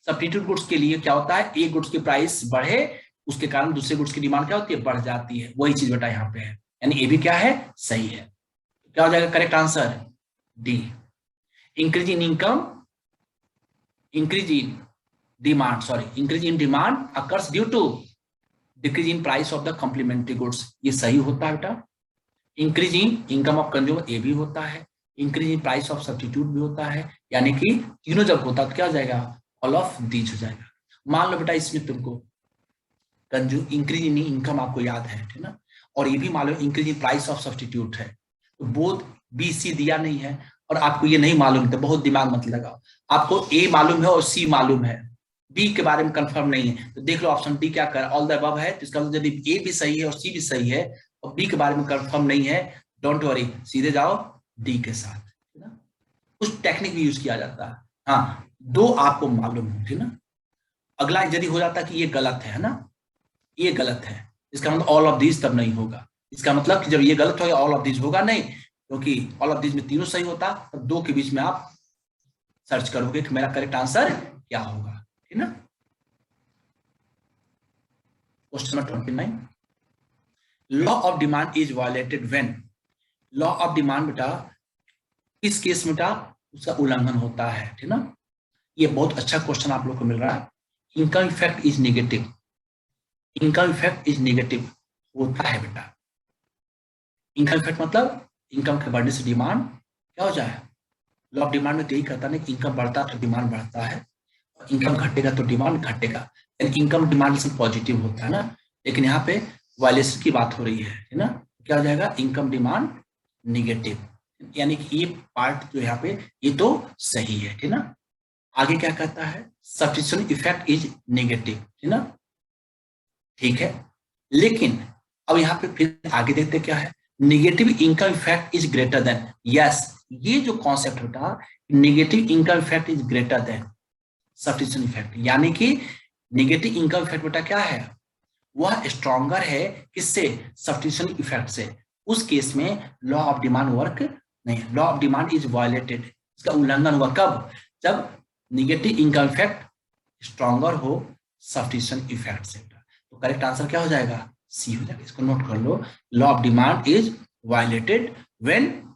[SPEAKER 1] substitute goods के लिए क्या होता है, एक गुड्स की प्राइस बढ़े उसके कारण दूसरे गुड्स की डिमांड क्या होती है, बढ़ जाती है, वही चीज बेटा यहाँ पे है, यानी ये भी क्या है, सही है। क्या हो जाएगा correct answer, D. Increase in income, increase in demand, sorry, increase in demand occurs due to decrease in price of the complementary goods, ये सही होता है बेटा। Increase in income of consumer, ये भी होता है। Increase in price of substitute भी होता है, यानी कि तीनों जब होता तो क्या हो जाएगा, ऑल ऑफ दीज हो जाएगा। मान लो बेटा इसमें तुमको इंक्रीज इन इनकम आपको याद है, ठीक ना, और ये भी मान लो increase in price of substitute है, तो बोथ बी सी दिया नहीं है और आपको ये नहीं मालूम, तो बहुत दिमाग मत लगाओ, आपको ए मालूम है और सी मालूम है, बी के बारे में कंफर्म नहीं है, तो देख लो ऑप्शन डी क्या कर, ऑल द अबव है, तो इसका मतलब यदि ए भी सही है और सी भी सही है और बी के बारे में कंफर्म नहीं है, डोंट वरी, सीधे जाओ डी के साथ, ठीक ना। कुछ टेक्निक भी यूज किया जाता है, हाँ, दो आपको मालूम हो, ठीक ना। अगला यदि हो जाता है कि ये गलत है ना, ये गलत है, इसका मतलब ऑल ऑफ दीज तब नहीं होगा, इसका मतलब कि जब ये गलत होगा ऑल ऑफ दीज होगा नहीं, क्योंकि ऑल ऑफ दीज में तीनों सही होता, तब दो के बीच में आप सर्च करोगे कि मेरा करेक्ट आंसर क्या होगा, ठीक ना। Question number 29, law of demand is violated when, law of demand बेटा किस केस में बेटा उसका उल्लंघन होता है, ठीक ना। ये बहुत अच्छा क्वेश्चन आप लोग को मिल रहा है। Income effect is negative, income effect is negative होता है बेटा। इनकम इफेक्ट मतलब इनकम के बढ़ने से डिमांड क्या हो जाए, लॉ ऑफ डिमांड में तो यही कहता है कि इनकम बढ़ता है तो डिमांड बढ़ता है, और इनकम घटेगा तो डिमांड घटेगा, यानी इनकम डिमांड से पॉजिटिव होता है ना, लेकिन यहाँ पे वायलेशन की बात हो रही है ना, क्या हो जाएगा, इनकम डिमांड निगेटिव, यानी कि ये पार्ट जो यहाँ पे ये तो सही है, ठीक ना। आगे क्या कहता है, सब्स्टिट्यूशन इफेक्ट इज नेगेटिव, ठीक ना, ठीक है। लेकिन अब यहाँ पे फिर आगे देखते क्या है, negative income effect is greater then, yes, ये जो कॉन्सेप्ट होता है negative income effect is greater than substitution effect, यानी कि नेगेटिव इनकम इफेक्ट बेटा क्या है, वह स्ट्रॉन्गर है किससे, सब्स्टिट्यूशन इफेक्ट से, उस केस में लॉ ऑफ डिमांड वर्क नहीं, law of demand is violated, इसका उल्लंघन हुआ कब, जब नेगेटिव इनकम इफेक्ट स्ट्रॉन्गर हो सब्स्टिट्यूशन इफेक्ट से। तो करेक्ट आंसर क्या हो जाएगा, सी हो जाएगा, इसको नोट कर लो, law of demand is violated when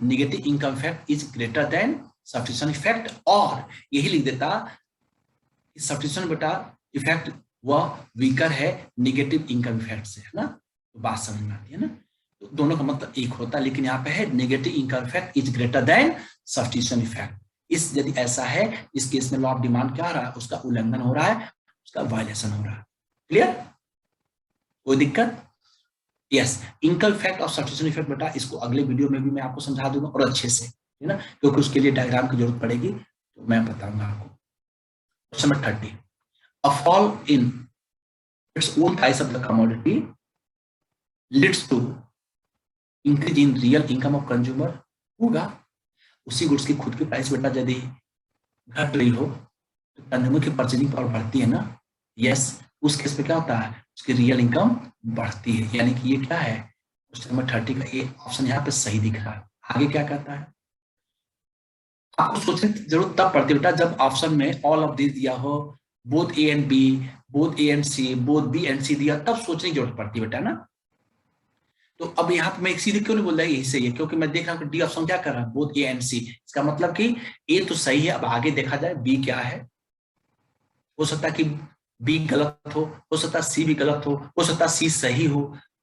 [SPEAKER 1] negative income effect is greater than substitution effect, और यही लिख देता सब्स्टिट्यूशन बेटा इफेक्ट वह वीकर है नेगेटिव इनकम इफेक्ट से, है ना, तो बात समझ में आती है ना, तो दोनों का मतलब एक होता है, लेकिन यहाँ पे है negative income effect is greater than substitution effect, इस यदि ऐसा है इस केस में लॉ ऑफ डिमांड क्या हो रहा है, उसका उल्लंघन हो रहा है, उसका वायलेशन हो रहा है, क्लियर, कोई दिक्कत, यस। इनकम इफेक्ट और सब्स्टिट्यूशन इफेक्ट बेटा इसको अगले वीडियो में भी मैं आपको समझा दूंगा और अच्छे से, है ना, क्योंकि उसके लिए डायग्राम की जरूरत पड़ेगी, तो मैं बताऊंगा आपको। Question number 30, a fall in its own price of the commodity leads to increase in real income of consumer, होगा उसी गुड्स की खुद की प्राइस बेटा यदि घट रही हो तो कंज्यूमर की परचेजिंग पावर बढ़ती है ना, यस, उस केस में क्या होता है, उसकी रियल इनकम बढ़ती है, यानी कि ये क्या है, क्वेश्चन नंबर 30 का ए ऑप्शन यहाँ पे सही दिख रहा है। आगे क्या कहता है, आपको सोचने की जरूरत तब पड़ती है बेटा जब ऑप्शन में ऑल ऑफ दिस दिया हो, both A and B, both A and C, both B and C दिया, तब सोचने की जरूरत पड़ती है बेटा ना। तो अब यहाँ पे मैं एक सीधे क्यों नहीं बोल रहा यही सही है, क्योंकि मैं देख रहा हूँ कि डी ऑप्शन क्या कर रहा है, बोथ ए एंड सी। इसका मतलब कि ए तो सही है, अब आगे देखा जाए बी क्या है। हो सकता है कि बी गलत हो सकता है सी भी गलत हो सकता है सी सही हो,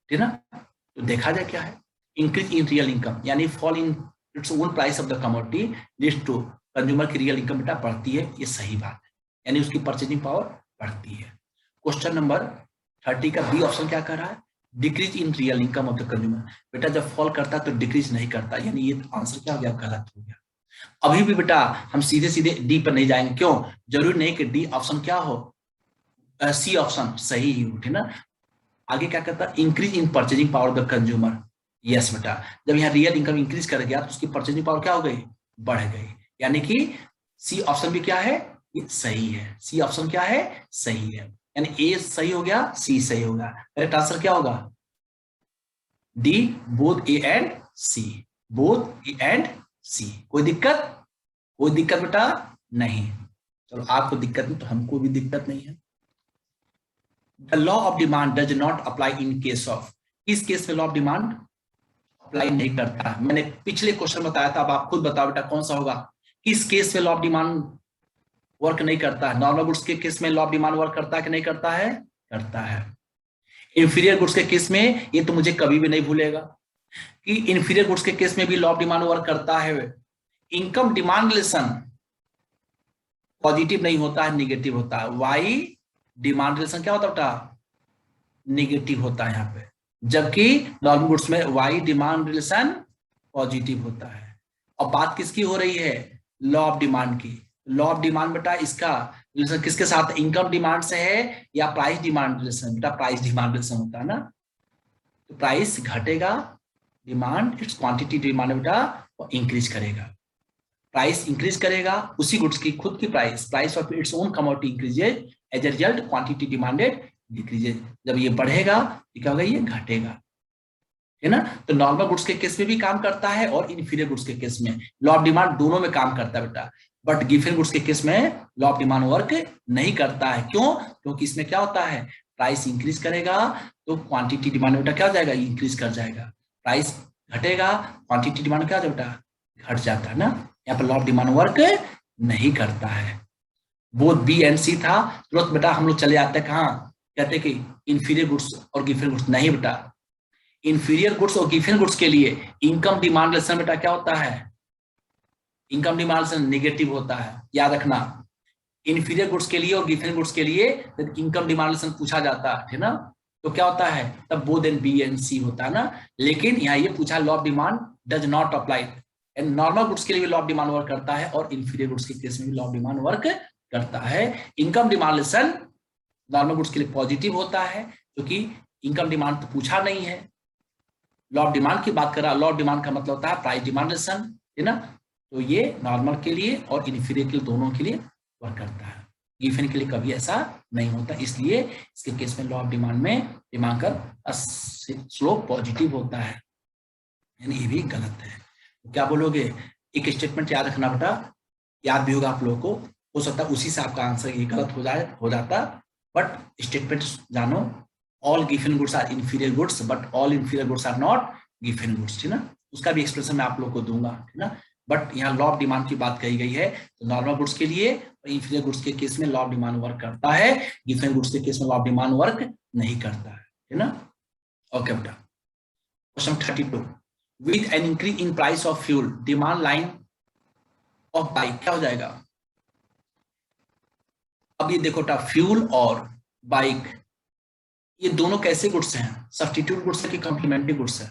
[SPEAKER 1] ठीक है ना। तो देखा जाए क्या है, इंक्रीज इन रियल इनकम यानी fall in its own price of the commodity leads to consumer की रियल इनकम बेटा बढ़ती है, ये सही बात है, यानी उसकी परचेजिंग पावर बढ़ती है। क्वेश्चन नंबर 30 का बी ऑप्शन क्या कर रहा है, decrease in real income of the consumer. बेटा जब फॉल करता है तो डिक्रीज नहीं करता, यानी ये आंसर क्या हो गया, गलत हो गया। अभी भी बेटा हम सीधे सीधे डी पर नहीं जाएंगे, क्यों, जरूरी नहीं कि डी ऑप्शन क्या हो, सी ऑप्शन सही ही हो, ठीक ना। आगे क्या कहता है, increase in purchasing power of the consumer. Yes बेटा, जब यहाँ रियल इनकम इंक्रीज कर गया तो उसकी परचेजिंग पावर क्या हो गई, बढ़ गई, यानी कि सी ऑप्शन भी क्या है, ये सही है। सी ऑप्शन क्या है, सही है, यानी ए सही हो गया, सी सही होगा। करेक्ट आंसर क्या होगा, D, both A and C, both A and C. कोई दिक्कत, कोई दिक्कत बेटा नहीं। चलो आपको दिक्कत नहीं तो हमको भी दिक्कत नहीं है। The law of demand does not apply in case of, इस केस में लॉ ऑफ डिमांड अप्लाई नहीं करता। मैंने पिछले क्वेश्चन बताया था, अब आप खुद बताओ बेटा कौन सा होगा, किस केस में लॉ ऑफ डिमांड वर्क नहीं करता है। नॉर्मल गुड्स के केस में लॉ ऑफ डिमांड वर्क करता है कि नहीं करता है, करता है। इंफीरियर गुड्स के केस में, ये तो मुझे कभी भी नहीं भूलेगा कि इंफीरियर गुड्स के केस में भी लॉ ऑफ डिमांड वर्क करता है। इनकम डिमांड रिलेशन पॉजिटिव नहीं होता है, निगेटिव होता है। वाई डिमांड रिलेशन क्या होता है बेटा, निगेटिव होता है यहाँ पे, जबकि नॉर्मल गुड्स में वाई डिमांड रिलेशन पॉजिटिव होता है। और बात किसकी हो रही है, लॉ ऑफ डिमांड की। लॉ ऑफ डिमांड बेटा इसका रिलेशन किसके साथ, इनकम डिमांड से है या प्राइस डिमांड रिलेशन, बेटा प्राइस डिमांड रिलेशन होता है ना। तो प्राइस घटेगा, डिमांड इट्स क्वांटिटी डिमांड बेटा वो इंक्रीज करेगा, प्राइस इंक्रीज करेगा, उसी गुड्स की खुद की price of its own commodity increases, as a result quantity demanded decreases. जब ये बढ़ेगा तो क्या होगा, ये घटेगा, है ना। तो नॉर्मल गुड्स के केस में भी काम करता है और इंफीरियर गुड्स के केस में लॉ ऑफ डिमांड दोनों में काम करता है बेटा। बट गिवन गुड्स के केस में लॉ ऑफ डिमांड वर्क नहीं करता है। क्यों, क्योंकि इसमें क्या होता है, प्राइस इंक्रीज करेगा तो क्वांटिटी डिमांड बेटा क्या हो जाएगा, इंक्रीज कर जाएगा। प्राइस घटेगा, क्वांटिटी डिमांड क्या हो जाएगा बेटा, घट जाता है ना। यहाँ पर लॉ ऑफ डिमांड वर्क नहीं करता है। बोथ बी एंड सी था, तुरंत बेटा हम लोग चले आते हैं कहाँ, कहते कि इंफीरियर गुड्स और गिवन गुड्स। नहीं बेटा, इंफीरियर गुड्स और गिवन गुड्स के लिए इनकम डिमांड रिलेशन बेटा क्या होता है, इनकम डिमांड रिलेशन नेगेटिव होता है, याद रखना। इंफीरियर गुड्स के लिए और गिवन गुड्स के लिए इनकम डिमांड रिलेशन पूछा जाता है ना, तो क्या होता है, तब बोथ एंड बी एंड सी होता है ना। लेकिन यहाँ ये पूछा law of demand does not apply, and normal goods के लिए भी लॉ ऑफ डिमांड वर्क करता है और इंफीरियर गुड्स के केस में भी लॉ ऑफ डिमांड वर्क करता है। Income demand relation normal goods के लिए पॉजिटिव होता है, क्योंकि इनकम डिमांड तो पूछा नहीं है। लॉ ऑफ डिमांड की बात कर रहा, लॉ ऑफ डिमांड का मतलब होता है प्राइस डिमांड रिलेशन, है ना। तो ये नॉर्मल के लिए और इंफीरियर के लिए दोनों के लिए वर्क करता है, गिवन के लिए कभी ऐसा नहीं होता। इसलिए इसके केस में लॉ ऑफ डिमांड में डिमांड का स्लोप पॉजिटिव होता है, यानी ये भी गलत है। तो क्या बोलोगे, एक स्टेटमेंट याद रखना बेटा, याद भी होगा आप लोगों को, हो सकता है उसी से आपका आंसर ये गलत हो जाता, बट स्टेटमेंट जानो, all given goods are inferior goods but all inferior goods are not given goods, ठीक ना। उसका भी एक्सप्रेशन मैं आप लोग को दूंगा, ठीक ना। बट यहाँ लॉ ऑफ डिमांड की बात कही गई है, तो नॉर्मल गुड्स के लिए और इंफीरियर गुड्स के केस में लॉ ऑफ डिमांड वर्क करता है, गिवन गुड्स के केस में लॉ ऑफ डिमांड वर्क नहीं करता है ना। ओके बेटा, question 32, with an increase in price of fuel demand line of bike क्या हो जाएगा। अब ये देखो बेटा, फ्यूल और बाइक ये दोनों कैसे गुड्स हैं, सब्स्टिट्यूट गुड्स है कि कॉम्प्लीमेंट्री गुड्स है,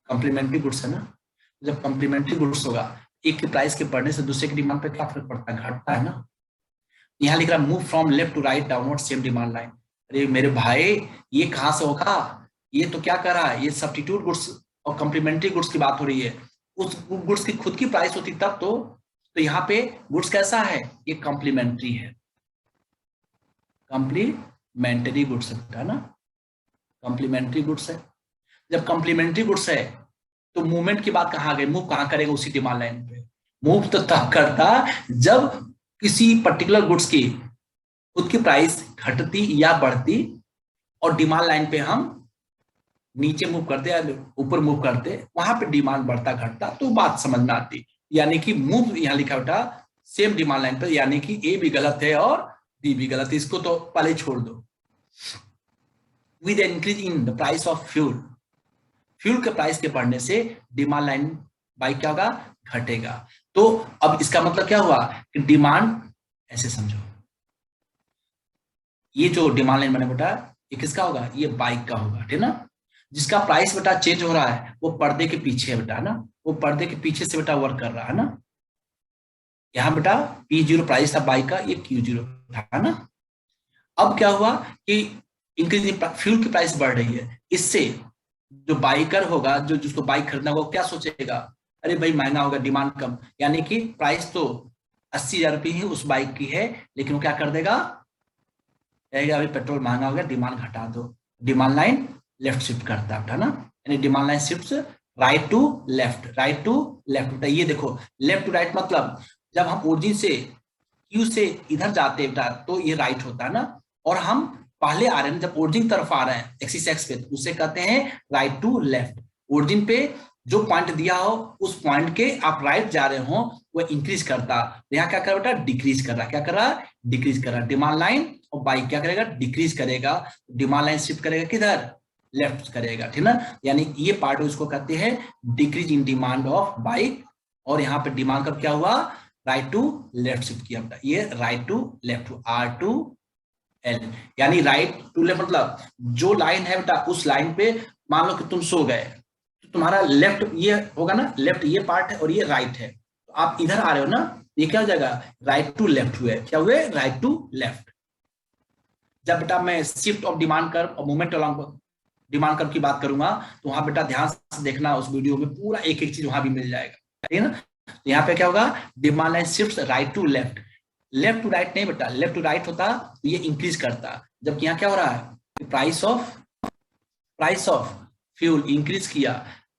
[SPEAKER 1] कॉम्प्लीमेंट्री गुड्स है ना। जब कॉम्प्लीमेंट्री गुड्स होगा, एक के प्राइस के बढ़ने से दूसरे की डिमांड पे क्या फर्क पड़ता है, घटता है ना। यहाँ लिख रहा move from left to right downward same demand line. अरे मेरे भाई ये कहाँ से होगा, ये तो क्या कर रहा है, ये सब्स्टिट्यूट गुड्स और कॉम्प्लीमेंट्री गुड्स की बात हो रही है। उस गुड्स की खुद की प्राइस होती तब तो यहाँ पे गुड्स कैसा है, ये कॉम्प्लीमेंट्री है, कॉम्प्लीमेंट्री गुड्स है ना, कॉम्प्लीमेंट्री गुड्स है। जब कॉम्प्लीमेंट्री गुड्स है तो मूवमेंट की बात कहाँ गई, मूव कहाँ करेगा उसी डिमांड लाइन पे। मूव तो तब करता जब किसी पर्टिकुलर गुड्स की खुद की प्राइस घटती या बढ़ती और डिमांड लाइन पे हम नीचे मूव करते या ऊपर मूव करते, वहां पे डिमांड बढ़ता घटता तो बात समझ में आती। यानी कि मूव यहाँ लिखा बेटा सेम डिमांड लाइन पर, यानी कि ए भी गलत है और बी भी गलत है, इसको तो पहले छोड़ दो। With increase in the price of fuel, fuel के प्राइस के बढ़ने से डिमांड लाइन बाई क्या होगा, घटेगा। तो अब इसका मतलब क्या हुआ कि डिमांड, ऐसे समझो, ये जो डिमांड लाइन बने बेटा ये किसका होगा, ये बाइक का होगा, ठीक ना। जिसका प्राइस बेटा चेंज हो रहा है वो पर्दे के पीछे है बेटा, ना वो पर्दे के पीछे से बेटा वर्क कर रहा है ना। यहाँ बेटा P0 प्राइस था बाइक का, ये Q0 था ना। अब क्या हुआ कि इंक्रीज फ्यूल की प्राइस बढ़ रही है, इससे जो बाइकर होगा, जो जिसको बाइक खरीदना होगा, क्या सोचेगा, अरे भाई महंगा होगा, डिमांड कम, यानी कि प्राइस तो 80,000 रुपये ही उस बाइक की है, लेकिन वो क्या कर देगा, कहेगा अभी पेट्रोल महंगा हो गया, डिमांड घटा दो। डिमांड लाइन लेफ्ट शिफ्ट करता है ना, यानी demand line shift right to left, right to left. ये देखो लेफ्ट टू राइट मतलब जब हम ओरिजिन से क्यू से इधर जाते हैं बेटा तो ये राइट होता है ना, और हम पहले आ रहे हैं जब ओरिजिन तरफ आ रहे हैं एक्सिस एक्स पे, तो उसे कहते हैं राइट टू लेफ्ट। ओरिजिन पे जो पॉइंट दिया हो उस पॉइंट के आप राइट जा रहे हो वो इंक्रीज करता, यहाँ क्या कर रहा बेटा, डिक्रीज कर रहा, क्या कर रहा, डिक्रीज कर रहा। डिमांड लाइन और बाइक क्या करेगा, डिक्रीज करेगा, डिमांड लाइन शिफ्ट करेगा किधर, लेफ्ट करेगा, ठीक ना। यानी ये पार्ट उसको कहते हैं decrease in demand of bike, और यहाँ पे डिमांड का क्या हुआ, राइट टू लेफ्ट शिफ्ट किया बेटा, ये राइट टू लेफ्ट, R2L, यानी राइट टू लेफ्ट मतलब जो लाइन है बेटा उस लाइन पे मान लो कि तुम सो गए तो तुम्हारा लेफ्ट ये होगा ना, लेफ्ट ये पार्ट है और ये राइट है, तो आप इधर आ रहे हो ना, ये क्या हो जाएगा, राइट टू लेफ्ट हुए, क्या हुए, राइट टू लेफ्ट। जब बेटा मैं शिफ्ट ऑफ डिमांड कर्व और मूवमेंट अलोंग डिमांड कर्व की बात करूंगा तो वहां बेटा ध्यान से देखना, उस वीडियो में पूरा एक एक चीज वहां भी मिल जाएगा, ठीक है ना। तो यहाँ पे क्या होगा, demand line shift right to left, left to right नहीं बेटा, लेफ्ट टू राइट होता तो ये इंक्रीज करता, जबकि यहाँ क्या हो रहा है, प्राइस ऑफ फ्यूल इंक्रीज किया,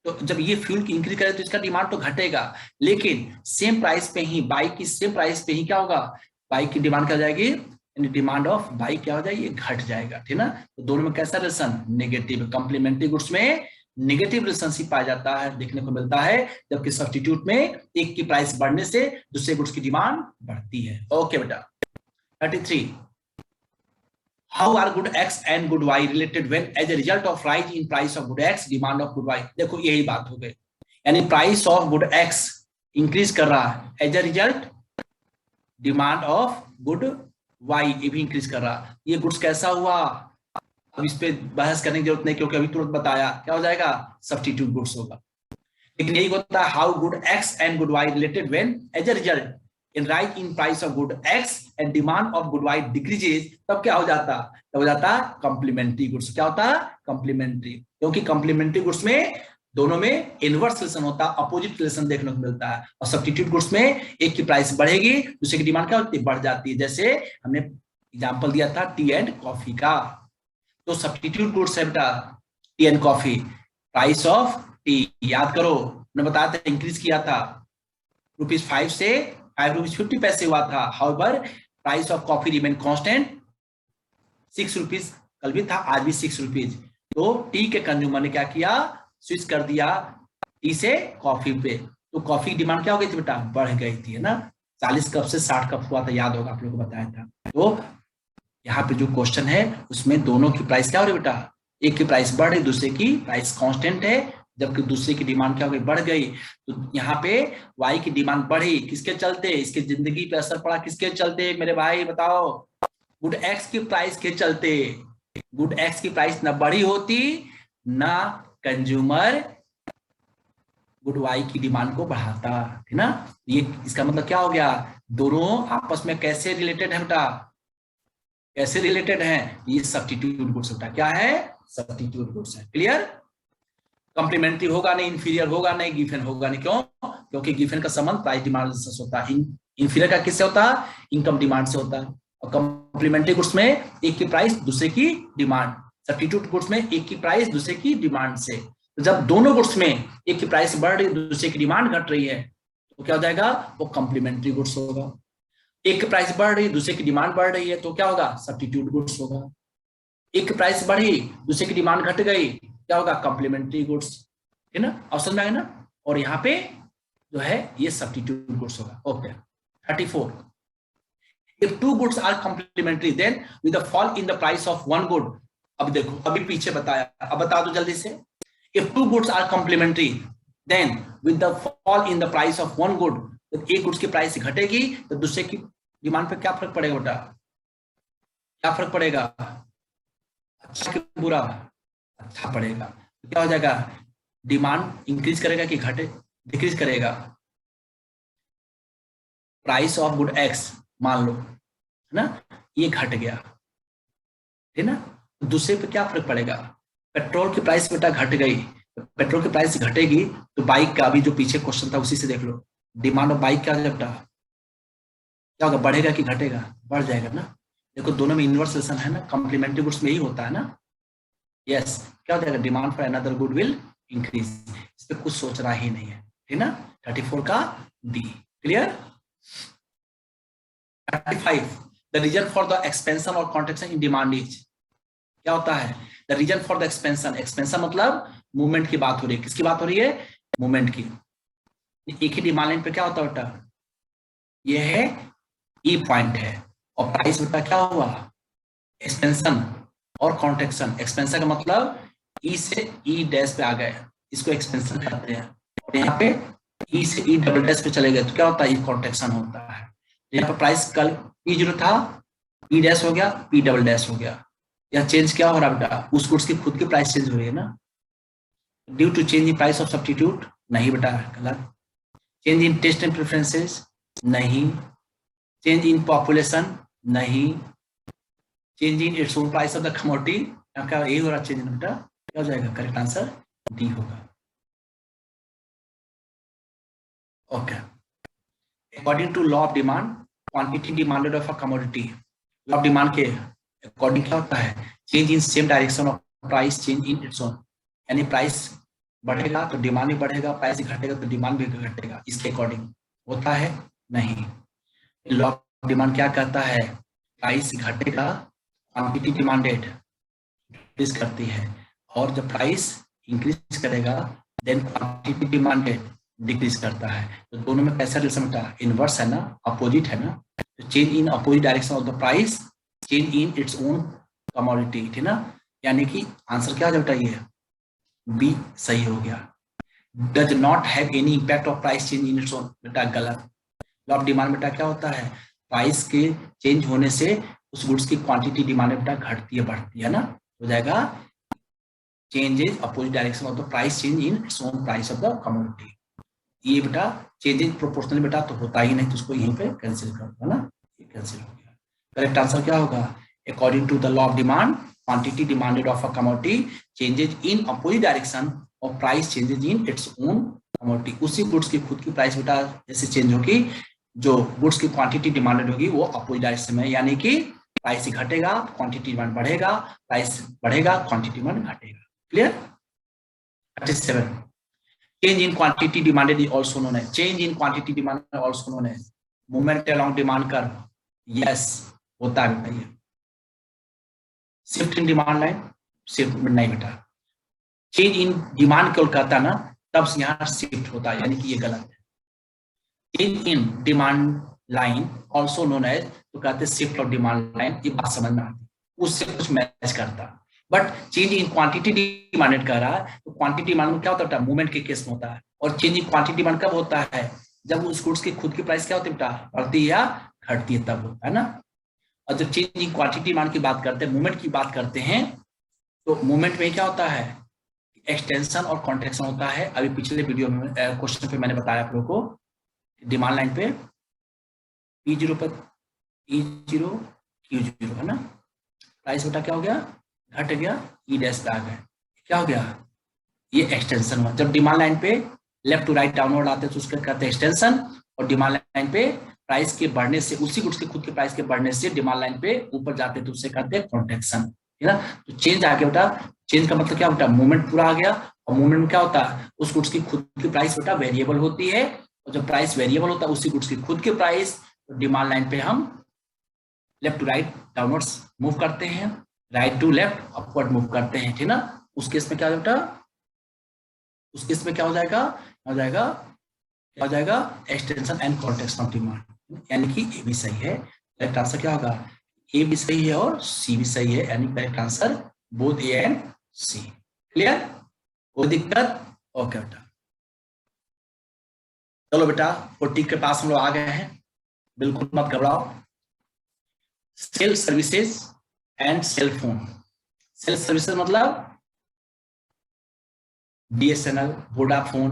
[SPEAKER 1] तो जब ये फ्यूल की इंक्रीज करे तो इसका डिमांड तो घटेगा, लेकिन सेम प्राइस पे ही बाइक की सेम प्राइस पे ही क्या होगा, बाइक की डिमांड क्या हो जाएगी, यानी डिमांड ऑफ बाइक क्या हो जाएगी, ये घट जाएगा, ठीक ना। तो दोनों में कैसा रिलेशन, नेगेटिव। कंप्लीमेंट्री गुड्स में नेगेटिव रिलेशनशिप पाया जाता है, देखने को मिलता है, जबकि सब्स्टिट्यूट में एक की प्राइस बढ़ने से दूसरे गुड्स की डिमांड बढ़ती है। ओके बेटा 33, how are good X and good Y related when as a result of rise in price of good X demand of good Y. देखो यही बात हो गई, यानी price of good X increase कर रहा है, as a result demand of good Y ये भी इंक्रीज कर रहा। ये गुड्स कैसा हुआ, अब इस पे बहस करने की जरूरत नहीं, क्योंकि अभी तुरंत बताया, क्या हो जाएगा, सब्स्टिट्यूट गुड्स होगा। लेकिन यही होता है, how good X and good Y related when as a result in rise in price of good X and demand of good Y decreases, तब क्या हो जाता, तब हो जाता कंप्लीमेंट्री गुड्स। क्या होता, कंप्लीमेंट्री, क्योंकि कंप्लीमेंट्री गुड्स में दोनों में इनवर्स रिलेशन होता है, अपोजिट रिलेशन देखने को मिलता है, और सब्स्टिट्यूट गुड्स में एक की प्राइस बढ़ेगी दूसरे की डिमांड क्या होती है, बढ़ जाती है। जैसे हमने एग्जांपल दिया था टी एंड कॉफी का, तो सब्स्टिट्यूट गुड्स है बेटा T and coffee, price of T याद करो मैंने बताया था, इंक्रीज किया था ₹5 से ₹5.50 हुआ था, however price of coffee remain constant ₹6, कल भी था आज भी ₹6। तो टी के कंज्यूमर ने क्या किया, स्विच कर दिया टी से कॉफी पे, तो कॉफी की डिमांड क्या हो गई थी बेटा, बढ़ गई थी, है ना। 40 कप से 60 कप हुआ था, याद होगा आप लोगों को बताया था। तो यहाँ पे जो क्वेश्चन है उसमें दोनों की प्राइस क्या हो रही बेटा, एक की प्राइस बढ़ रही, दूसरे की प्राइस कांस्टेंट है, जबकि दूसरे की डिमांड क्या हो गई, बढ़ गई। तो यहाँ पे वाई की डिमांड बढ़ी, किसके चलते, इसके जिंदगी पे असर पड़ा, किसके चलते मेरे भाई बताओ, गुड एक्स की प्राइस के चलते। गुड एक्स की प्राइस ना बढ़ी होती ना कंज्यूमर गुड वाई की डिमांड को बढ़ाता, है ना। ये इसका मतलब क्या हो गया, दोनों आपस में कैसे रिलेटेड है बेटा, कैसे रिलेटेड है, ये सब्स्टिट्यूट गुड्स बेटा, क्या है, सब्स्टिट्यूट गुड्स है। क्लियर, कंप्लीमेंट्री होगा नहीं, इंफीरियर होगा नहीं, गिवन होगा नहीं, क्यों, क्योंकि गिवन का संबंध प्राइस डिमांड से होता है, इंफीरियर का किससे होता है, इनकम डिमांड से होता है, और कंप्लीमेंट्री गुड्स में एक की प्राइस दूसरे की डिमांड, सब्स्टिट्यूट गुड्स में एक की प्राइस दूसरे की डिमांड से। तो जब दोनों गुड्स में एक की प्राइस बढ़ रही है दूसरे की डिमांड घट रही है तो क्या हो जाएगा, वो कंप्लीमेंट्री गुड्स होगा। एक की प्राइस बढ़ रही है दूसरे की डिमांड बढ़ रही है तो क्या होगा, सब्स्टिट्यूट गुड्स होगा। एक की प्राइस बढ़ी दूसरे की डिमांड घट गई, क्या होगा, कॉम्प्लीमेंट्री गुड्स, है ना, ऑप्शन में आएगा ना, और यहाँ पे जो है ये सब्स्टिट्यूट गुड्स होगा। Okay 34, if two goods are complementary then with the fall in the price of one good, अब देखो अभी पीछे बताया, अब बता दो जल्दी से, if two goods are complementary then with the fall in the price of one good, तो एक गुड्स की प्राइस घटेगी तो दूसरे की डिमांड पे क्या फर्क पड़ेगा बेटा, क्या फर्क पड़ेगा, अच्छा कि बुरा, अच्छा पड़ेगा। तो क्या हो जाएगा, डिमांड इंक्रीज करेगा कि घटे, डिक्रीज करेगा, प्राइस ऑफ गुड एक्स मान लो, है ना, ये घट गया, है ना, दूसरे पे क्या फर्क पड़ेगा, पेट्रोल की प्राइस बेटा घट गई, तो पेट्रोल की प्राइस घटेगी तो बाइक का, अभी जो पीछे क्वेश्चन था उसी से देख लो, डिमांड ऑफ बाइक क्या बेटा, क्या होगा, बढ़ेगा कि घटेगा, बढ़ जाएगा ना। देखो दोनों में इनवर्स रिलेशन है ना, कॉम्प्लीमेंट्री गुड्स में ही होता है ना। यस, क्या हो जाएगा, demand for another good will increase, इस पे कुछ सोचना ही नहीं है, ठीक ना। 34 का D clear. 35, the reason for the expansion और कॉन्ट्रैक्शन इन डिमांड इज, क्या होता है, the reason for the expansion, expansion मतलब मूवमेंट की बात हो रही है, किसकी बात हो रही है, मूवमेंट की। एक ही डिमांड लाइन पे क्या होता है बेटा, ये है ई पॉइंट है, और प्राइस बेटा क्या हुआ, एक्सपेंशन और कॉन्ट्रैक्शन। एक्सपेंशन का मतलब ई से ई डैश पे आ गए, इसको एक्सपेंशन कहते हैं, और यहाँ पे ई से ई डबल डैश पे चले गए तो क्या होता है, ये कॉन्ट्रैक्शन होता है। यहाँ पे प्राइस कल P0 था, P डैश हो गया, P डबल डैश हो गया, या चेंज क्या हो रहा है बेटा, उस गुड्स की खुद की प्राइस चेंज हो रही है ना, due to change in price of substitute, नहीं बेटा गलत। Change in taste and preferences, नहीं। चेंज इन पॉपुलेशन, नहीं। Change in its own price of the commodity, क्या यही हो रहा चेंज बेटा, क्या हो जाएगा, करेक्ट आंसर डी होगा। Okay, according to law of demand, quantity demanded of a commodity, law of demand के अकॉर्डिंग क्या होता है, change in same direction of price change in its own, यानी प्राइस बढ़ेगा तो डिमांड भी बढ़ेगा, प्राइस घटेगा तो डिमांड भी घटेगा, इसके अकॉर्डिंग होता है, नहीं। लॉ ऑफ डिमांड क्या कहता है, प्राइस घटेगा, क्वांटिटी डिमांडेड इंक्रीज करती है, और जब प्राइस इंक्रीज करेगा देन क्वांटिटी डिमांडेड डिक्रीज करता है। तो दोनों में कैसा रिलेशन होता, इनवर्स है ना, अपोजिट है ना। तो change in opposite direction of the price change in its own commodity, ठीक ना, यानी कि आंसर क्या हो जाता है, ये बी सही हो गया। Does not have any impact of price change in its own, बेटा गलत। लॉ ऑफ डिमांड बेटा क्या होता है, प्राइस के चेंज होने से उस गुड्स की क्वांटिटी डिमांड बेटा घटती है बढ़ती है ना, हो जाएगा changes opposite direction of the price change in its own price of the commodity. ये बेटा चेंजेस प्रोपोर्शनल बेटा तो होता ही नहीं, तो उसको यहीं पे कैंसिल कर दो ना, ये कैंसिल हो गया। करेक्ट आंसर क्या होगा, according to the law of demand quantity demanded of a commodity changes in opposite direction और price changes in its own commodity. उसी गुड्स की खुद की प्राइस बेटा जैसे चेंज होगी, जो गुड्स की क्वांटिटी डिमांडेड होगी वो अपोजिट डायरेक्शन में, यानी कि प्राइस घटेगा क्वांटिटी डिमांड बढ़ेगा, प्राइस बढ़ेगा क्वांटिटी डिमांड घटेगा। Clear. 37, change in quantity demanded is also known as, change in quantity demanded also known as movement along demand curve। yes होता है बेटा, ये shift in demand line, shift नहीं बेटा, change in demand केवल कहता है ना, तब यहाँ शिफ्ट होता है, यानी कि ये गलत है। Change in demand line also known as, तो कहते हैं शिफ्ट ऑफ डिमांड लाइन, ये बात समझ में आती, उससे कुछ मैच करता। But change in quantity demanded कर रहा है, तो क्वांटिटी डिमांड में क्या होता है, मूवमेंट के केस में होता है, और चेंज इन क्वांटिटी डिमांड कब होता है, जब उस गुड्स की खुद की प्राइस क्या होती है बेटा, बढ़ती है या घटती है, तब होता है ना। और जब चेंज इन क्वांटिटी डिमांड की बात करते हैं, मूवमेंट की बात करते हैं, तो मूवमेंट में क्या होता है, एक्सटेंशन और कॉन्ट्रैक्शन होता है। अभी पिछले वीडियो में क्वेश्चन पे मैंने बताया आप लोगों को, डिमांड लाइन पे P0 पर E0 Q0 है ना, प्राइस बेटा क्या हो गया, घट गया, ई डैश पे आ गए, क्या हो गया, ये एक्सटेंशन हुआ। जब डिमांड लाइन पे लेफ्ट टू राइट डाउनवर्ड आते हैं तो उसके कहते हैं एक्सटेंशन, और डिमांड लाइन पे प्राइस के बढ़ने से, उसी गुड्स के खुद के प्राइस के बढ़ने से डिमांड लाइन पे ऊपर जाते हैं तो उससे कहते हैं कॉन्ट्रैक्शन, ठीक है ना। तो चेंज आ गया बेटा, चेंज का मतलब क्या बेटा, मूवमेंट पूरा आ गया, और मूवमेंट में क्या होता है, उस गुड्स की खुद की प्राइस बेटा वेरिएबल होती है, और जब प्राइस वेरिएबल होता है उसी गुड्स की खुद की प्राइस, तो डिमांड लाइन पे हम left to right downwards move करते हैं, right to left upward move करते हैं, ठीक ना। उस केस में क्या बेटा, उस केस में क्या हो जाएगा, क्या हो जाएगा extension and context of demand, यानी कि ए भी सही है। करेक्ट आंसर क्या होगा, ए भी सही है और सी भी सही है, यानी correct answer both A and C. Clear, कोई दिक्कत? ओके बेटा, चलो बेटा 40 के पास हम लोग आ गए हैं, बिल्कुल मत घबराओ। Cell services and cell phone. Cell services मतलब बीएसएनएल, वोडाफोन,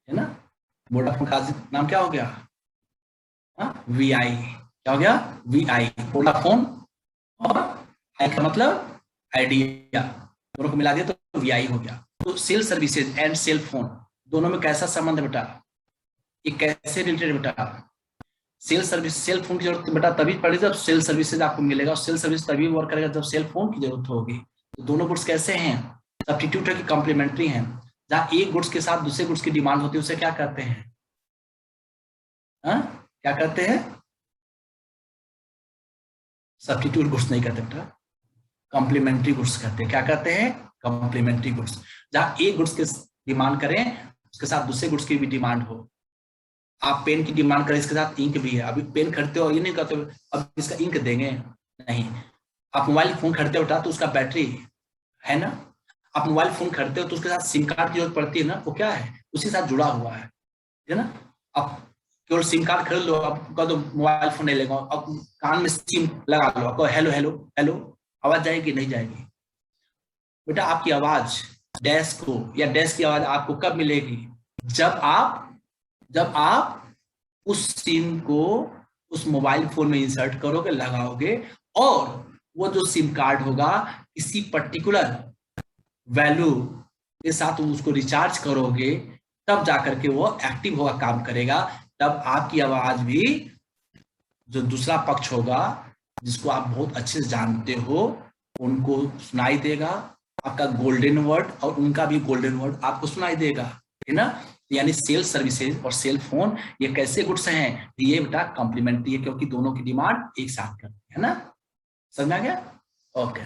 [SPEAKER 1] है ना, वोडाफोन का नाम क्या हो गया, वीआई, क्या हो गया, वीआई, वोडाफोन, और आई का मतलब आइडिया, दोनों को मिला दिया तो वीआई हो गया। तो cell services and cell phone दोनों में कैसा संबंध है बेटा, ये कैसे रिलेटेड बेटा, सेल सर्विस, सेल फोन की जरूरत बेटा तभी पड़ेगी जब सेल सर्विसेज आपको मिलेगा, और सेल सर्विस तभी वर्क करेगा जब सेल फोन की जरूरत होगी। तो दोनों गुड्स कैसे हैं, सब्स्टिट्यूट है कि कॉम्प्लीमेंट्री हैं। जहां एक गुड्स के साथ दूसरे गुड्स की डिमांड होती है उसे क्या कहते हैं, क्या कहते हैं, सब्स्टिट्यूट गुड्स नहीं कहते बेटा, कॉम्प्लीमेंट्री गुड्स कहते हैं। क्या कहते हैं, कॉम्प्लीमेंट्री गुड्स। जहां एक गुड्स के डिमांड करें उसके साथ दूसरे गुड्स की भी डिमांड हो। आप पेन की डिमांड करें, इसके साथ इंक भी है, अभी पेन खरीदते हो ये नहीं कहते अब इसका इंक देंगे, नहीं। आप मोबाइल फोन खरीदते हो बेटा तो उसका बैटरी है ना, आप मोबाइल फोन खरीदते हो तो उसके साथ सिम कार्ड की जरूरत पड़ती है ना, वो क्या है, उसी साथ जुड़ा हुआ है ना। आप केवल सिम कार्ड खरीद लो, अब कह दो मोबाइल फोन नहीं लेगा, अब कान में सिम लगा लो, आपको हेलो हेलो हेलो आवाज जाएगी नहीं जाएगी बेटा। आपकी आवाज डैश को या डैश की आवाज आपको कब मिलेगी, जब आप उस सिम को उस मोबाइल फोन में इंसर्ट करोगे, लगाओगे, और वो जो सिम कार्ड होगा किसी पर्टिकुलर वैल्यू के साथ उसको रिचार्ज करोगे, तब जाकर के वो एक्टिव होगा, काम करेगा। तब आपकी आवाज भी जो दूसरा पक्ष होगा जिसको आप बहुत अच्छे से जानते हो उनको सुनाई देगा, आपका गोल्डन वर्ड और उनका भी गोल्डन वर्ड आपको सुनाई देगा, है ना। यानी सेल सर्विसेज और सेल फोन ये कैसे गुड्स हैं, ये बेटा कॉम्प्लीमेंट्री है, क्योंकि दोनों की डिमांड एक साथ करते हैं ना, समझ आ गया। Okay,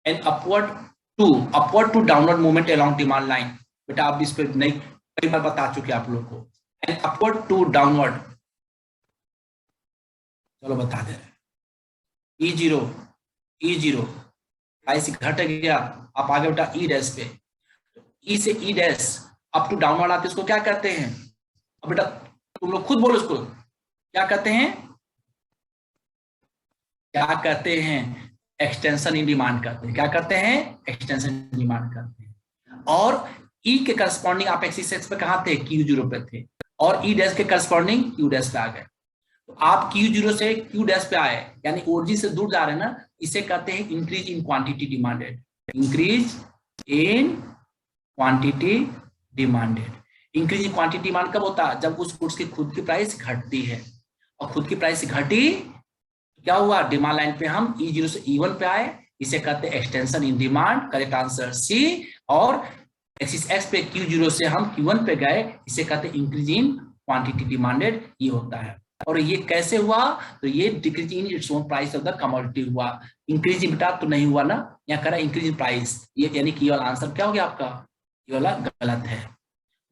[SPEAKER 1] and upward to downward movement along demand line, बेटा आप इस पे नहीं कई बार बता चुके आप लोग को। एंड अपवर्ड टू डाउनवर्ड, चलो बता दे रहे, E0 प्राइस घट गया, आप आगे बेटा ई डैश पे, ई से E dash up to downward आते इसको क्या कहते हैं, अब बेटा तुम लोग खुद बोलो इसको क्या कहते हैं, क्या कहते हैं, एक्सटेंशन इन डिमांड करते हैं, क्या करते हैं, एक्सटेंशन इन डिमांड करते हैं। और ई के करस्पॉन्डिंग आप एक्सिस एक्स पे कहां थे, Q0 पे थे, और ई डैश के करस्पॉन्डिंग Q डैश पे आ गए। तो आप Q0 से Q डैश पे आए, यानी ओरिजिन से दूर जा रहे हैं ना, इसे कहते हैं increase in quantity demanded, increase in quantity demanded. Increase in quantity demand कब होता है, जब उस गुड्स की खुद की प्राइस घटती है, और खुद की प्राइस घटी क्या हुआ, डिमांड लाइन पे हम E0 से E1 पे आए, इसे कहते हैं extension in demand, correct answer C. और एक्सिस एक्स पे Q0 से हम Q1 पे गए, इसे कहते हैं इंक्रीज इन क्वांटिटी डिमांडेड, ये होता है। और ये कैसे हुआ, तो ये decrease in its own price of the commodity हुआ, इंक्रीज इन बेटा तो नहीं हुआ ना, यहाँ करा इंक्रीज इन प्राइस, ये यानी कि ये वाला आंसर क्या हो गया आपका, ये वाला गलत है।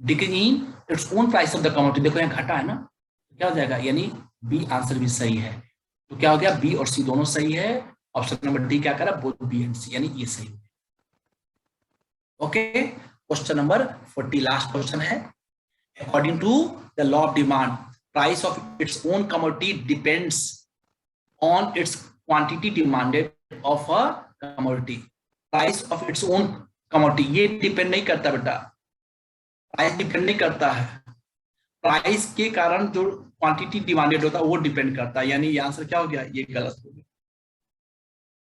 [SPEAKER 1] Decrease in its own price of the commodity, देखो यहाँ घटा है ना, क्या हो जाएगा, यानी बी आंसर भी सही है। तो क्या हो गया, बी और सी दोनों सही है, ऑप्शन नंबर डी क्या करा, बोथ बी एंड सी, यानी ये सही है। Okay, question number 40 last question है। According to the law of demand, price of its own commodity depends on its quantity demanded of a commodity. Price of its own commodity, ये depend नहीं करता बेटा, price depend नहीं करता है, price के कारण जो क्वांटिटी डिमांडेड होता है वो डिपेंड करता है, यानी ये आंसर क्या हो गया, ये गलत हो गया।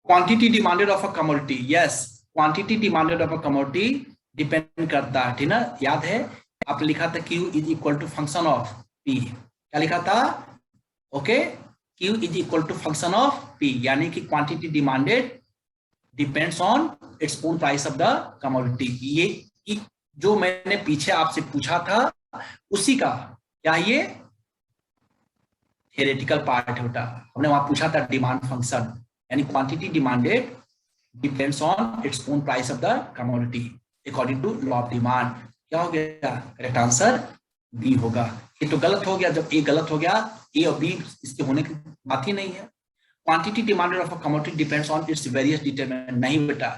[SPEAKER 1] Quantity demanded of a commodity, yes, quantity demanded of a commodity depend करता है, ठीक ना। याद है आपने लिखा था Q is equal to function of P, क्या लिखा था, okay, Q is equal to function of P, यानी कि quantity demanded depends on its own price of the commodity. ये जो मैंने पीछे आपसे पूछा था उसी का क्या ये थ्योरेटिकल पार्ट है बेटा, हमने वहां पूछा था डिमांड फंक्शन, यानी quantity demanded depends on its own price of the commodity according to law of demand. क्या हो गया? करेक्ट आंसर बी होगा। ये तो गलत हो गया, जब ए गलत हो गया ए और बी इसके होने की बात ही नहीं है। Quantity demanded of a commodity depends on its various determinant, नहीं बेटा,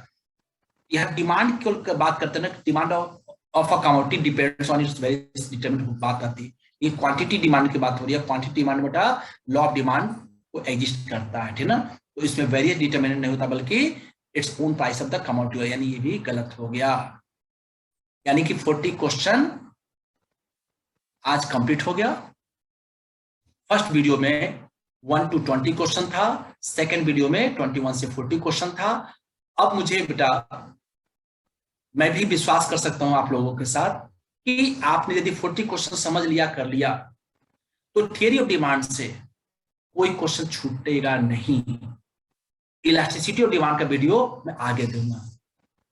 [SPEAKER 1] यह डिमांड की बात करते हैं ना, demand of a commodity depends on its various determinant बात आती है। ये क्वांटिटी डिमांड की बात हो रही है। क्वांटिटी डिमांड बेटा लॉ ऑफ डिमांड को एग्जिस्ट करता है, ठीक ना। तो इसमें वेरियस डिटरमिनेंट नहीं होता बल्कि it's own price of the commodity, यानी ये भी गलत हो गया। यानी कि 40 क्वेश्चन आज कंप्लीट हो गया। फर्स्ट वीडियो में 1 to 20 क्वेश्चन था, सेकंड वीडियो में 21 से 40 क्वेश्चन था। अब मुझे बेटा मैं भी विश्वास कर सकता हूं आप लोगों के साथ कि आपने यदि 40 क्वेश्चन समझ लिया, कर लिया, तो थियरी ऑफ डिमांड से कोई क्वेश्चन छूटेगा नहीं। इलास्टिसिटी ऑफ डिमांड का वीडियो मैं आगे दूंगा,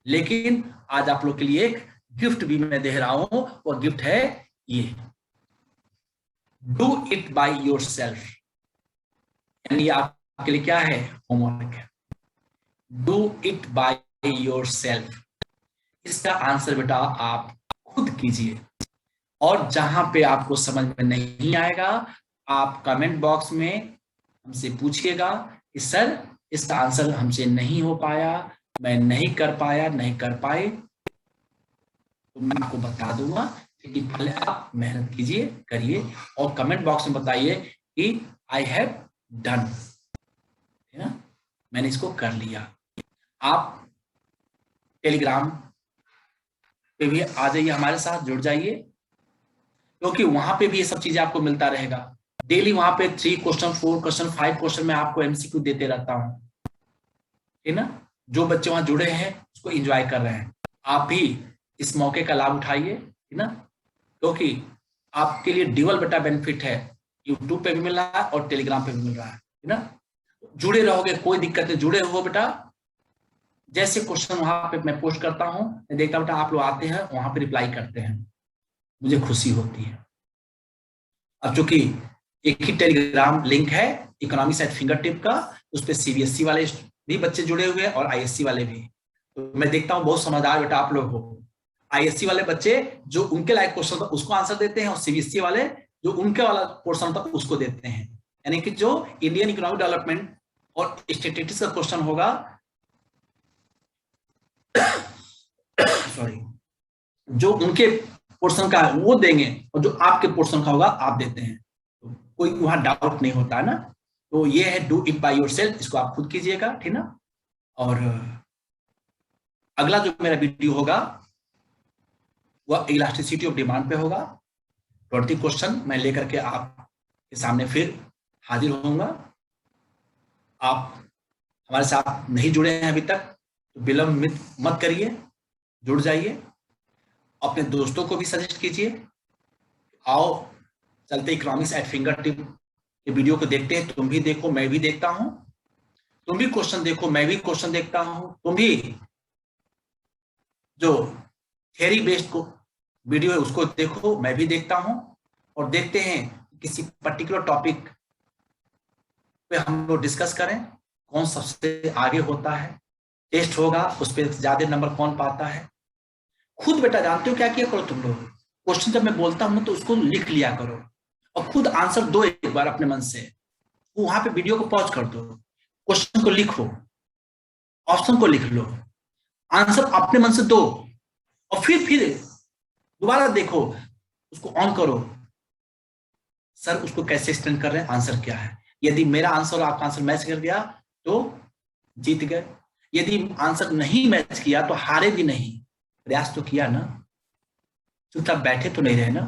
[SPEAKER 1] लेकिन आज आप लोग के लिए एक गिफ्ट भी मैं दे रहा हूं, और गिफ्ट है ये, डू इट बाय योरसेल्फ। यानी आपके लिए क्या है? होमवर्क है। डू इट बाय योरसेल्फ, इसका आंसर बेटा आप खुद कीजिए, और जहां पे आपको समझ में नहीं आएगा आप कमेंट बॉक्स में हमसे पूछिएगा कि सर इसका आंसर हमसे नहीं हो पाया, मैं नहीं कर पाया, नहीं कर पाए, तो मैं आपको बता दूंगा। लेकिन पहले आप मेहनत कीजिए, करिए, और कमेंट बॉक्स में बताइए कि आई हैव डन, है ना, मैंने इसको कर लिया। आप टेलीग्राम पे भी आ जाइए, हमारे साथ जुड़ जाइए, क्योंकि वहां पे भी ये सब चीजें आपको मिलता रहेगा। डेली वहां पे 3 क्वेश्चन, 4 क्वेश्चन, 5 क्वेश्चन में आपको एमसीक्यू देते रहता हूं, है ना। जो बच्चे वहां जुड़े हैं उसको एंजॉय कर रहे हैं, आप भी इस मौके का लाभ उठाइए, है ना, क्योंकि आपके लिए डबल बेटा बेनिफिट है। यूट्यूब पे भी मिल रहा है और टेलीग्राम पे भी मिल रहा है ना। जुड़े रहोगे, कोई दिक्कत नहीं, जुड़े रहो बेटा। जैसे क्वेश्चन वहां पे मैं पोस्ट करता हूं, मैं देखता बेटा आप लोग आते हैं वहां पे रिप्लाई करते हैं, मुझे खुशी होती है। अब चूंकि एक ही टेलीग्राम लिंक है इकोनॉमिक्स एट फिंगर टिप का, उस पर सीबीएसई वाले भी बच्चे जुड़े हुए हैं और आईएससी वाले भी। तो मैं देखता हूँ बहुत समझदार बेटा आप लोग हो। आईएससी वाले बच्चे जो उनके लायक क्वेश्चन था उसको आंसर देते हैं, और सीबीएसई वाले जो उनके वाला पोर्शन था उसको देते हैं। यानी कि जो इंडियन इकोनॉमिक डेवलपमेंट और स्टैटिस्टिक्स का क्वेश्चन होगा सॉरी, जो उनके पोर्शन का है वो देंगे, और जो आपके पोर्शन का होगा आप देते हैं, तो कोई वहां डाउट नहीं होता है ना। तो ये है डू इट बाय योरसेल्फ, इसको आप खुद कीजिएगा, ठीक ना। और अगला जो मेरा वीडियो होगा वह इलास्टिसिटी ऑफ डिमांड पे होगा। 20 क्वेश्चन मैं लेकर के आपके सामने फिर हाजिर होऊंगा। आप हमारे साथ नहीं जुड़े हैं अभी तक तो विलंब मत करिए, जुड़ जाइए, अपने दोस्तों को भी सजेस्ट कीजिए, आओ चलते इकोनॉमिक्स एट फिंगर टिप ये वीडियो को देखते हैं, तुम भी देखो, मैं भी देखता हूं, तुम भी क्वेश्चन देखो, मैं भी क्वेश्चन देखता हूं, तुम भी जो थ्योरी बेस्ड को वीडियो है उसको देखो, मैं भी देखता हूं, और देखते हैं किसी पर्टिकुलर टॉपिक पे हम लोग डिस्कस करें, कौन सबसे आगे होता है, टेस्ट होगा उस पर ज्यादा नंबर कौन पाता है। खुद बेटा जानते हो क्या किया करो तुम लोग, क्वेश्चन जब मैं बोलता हूं तो उसको लिख लिया करो, और खुद आंसर दो एक बार अपने मन से, वहां पे वीडियो को पॉज कर दो, क्वेश्चन को लिखो, ऑप्शन को लिख लो, आंसर अपने मन से दो, और फिर दोबारा देखो, उसको ऑन करो, सर उसको कैसे एक्सटेंड कर रहे हैं, आंसर क्या है। यदि मेरा आंसर और आपका आंसर मैच कर गया तो जीत गए, यदि आंसर नहीं मैच किया तो हारे भी नहीं, प्रयास तो किया ना, चुपचाप बैठे तो नहीं रहे ना,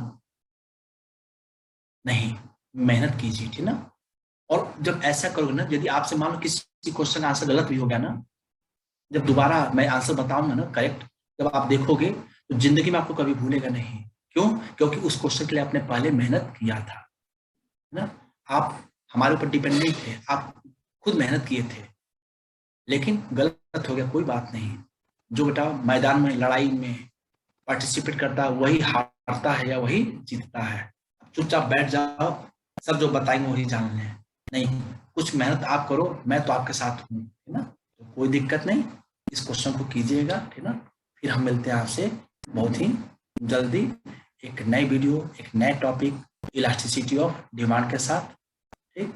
[SPEAKER 1] नहीं, मेहनत कीजिए, ठीक ना। और जब ऐसा करोगे ना, यदि आपसे मान लो किसी क्वेश्चन का आंसर गलत भी हो गया ना, जब दोबारा मैं आंसर बताऊंगा ना करेक्ट, जब आप देखोगे तो जिंदगी में आपको कभी भूलेगा नहीं। क्यों? क्योंकि उस क्वेश्चन के लिए आपने पहले मेहनत किया था ना। आप हमारे ऊपर डिपेंड नहीं थे, आप खुद मेहनत किए थे, लेकिन गलत हो गया, कोई बात नहीं। जो बेटा मैदान में लड़ाई में पार्टिसिपेट करता है वही हारता है या वही जीतता है। चुपचाप बैठ जाओ, सब जो बताएंगे वही जान लें, नहीं कुछ मेहनत आप करो, मैं तो आपके साथ हूँ, है ना, तो कोई दिक्कत नहीं। इस क्वेश्चन को कीजिएगा, ठीक ना। फिर हम मिलते हैं आपसे बहुत ही जल्दी एक नई वीडियो, एक नए टॉपिक, इलास्टिसिटी ऑफ डिमांड के साथ। ठीक,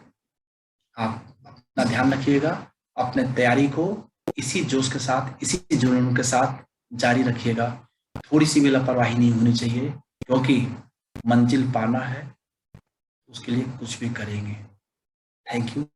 [SPEAKER 1] आप अपना ध्यान रखिएगा, अपने तैयारी को इसी जोश के साथ, इसी जुनून के साथ जारी रखिएगा। थोड़ी सी भी लापरवाही नहीं होनी चाहिए, क्योंकि मंजिल पाना है, उसके लिए कुछ भी करेंगे। Thank you.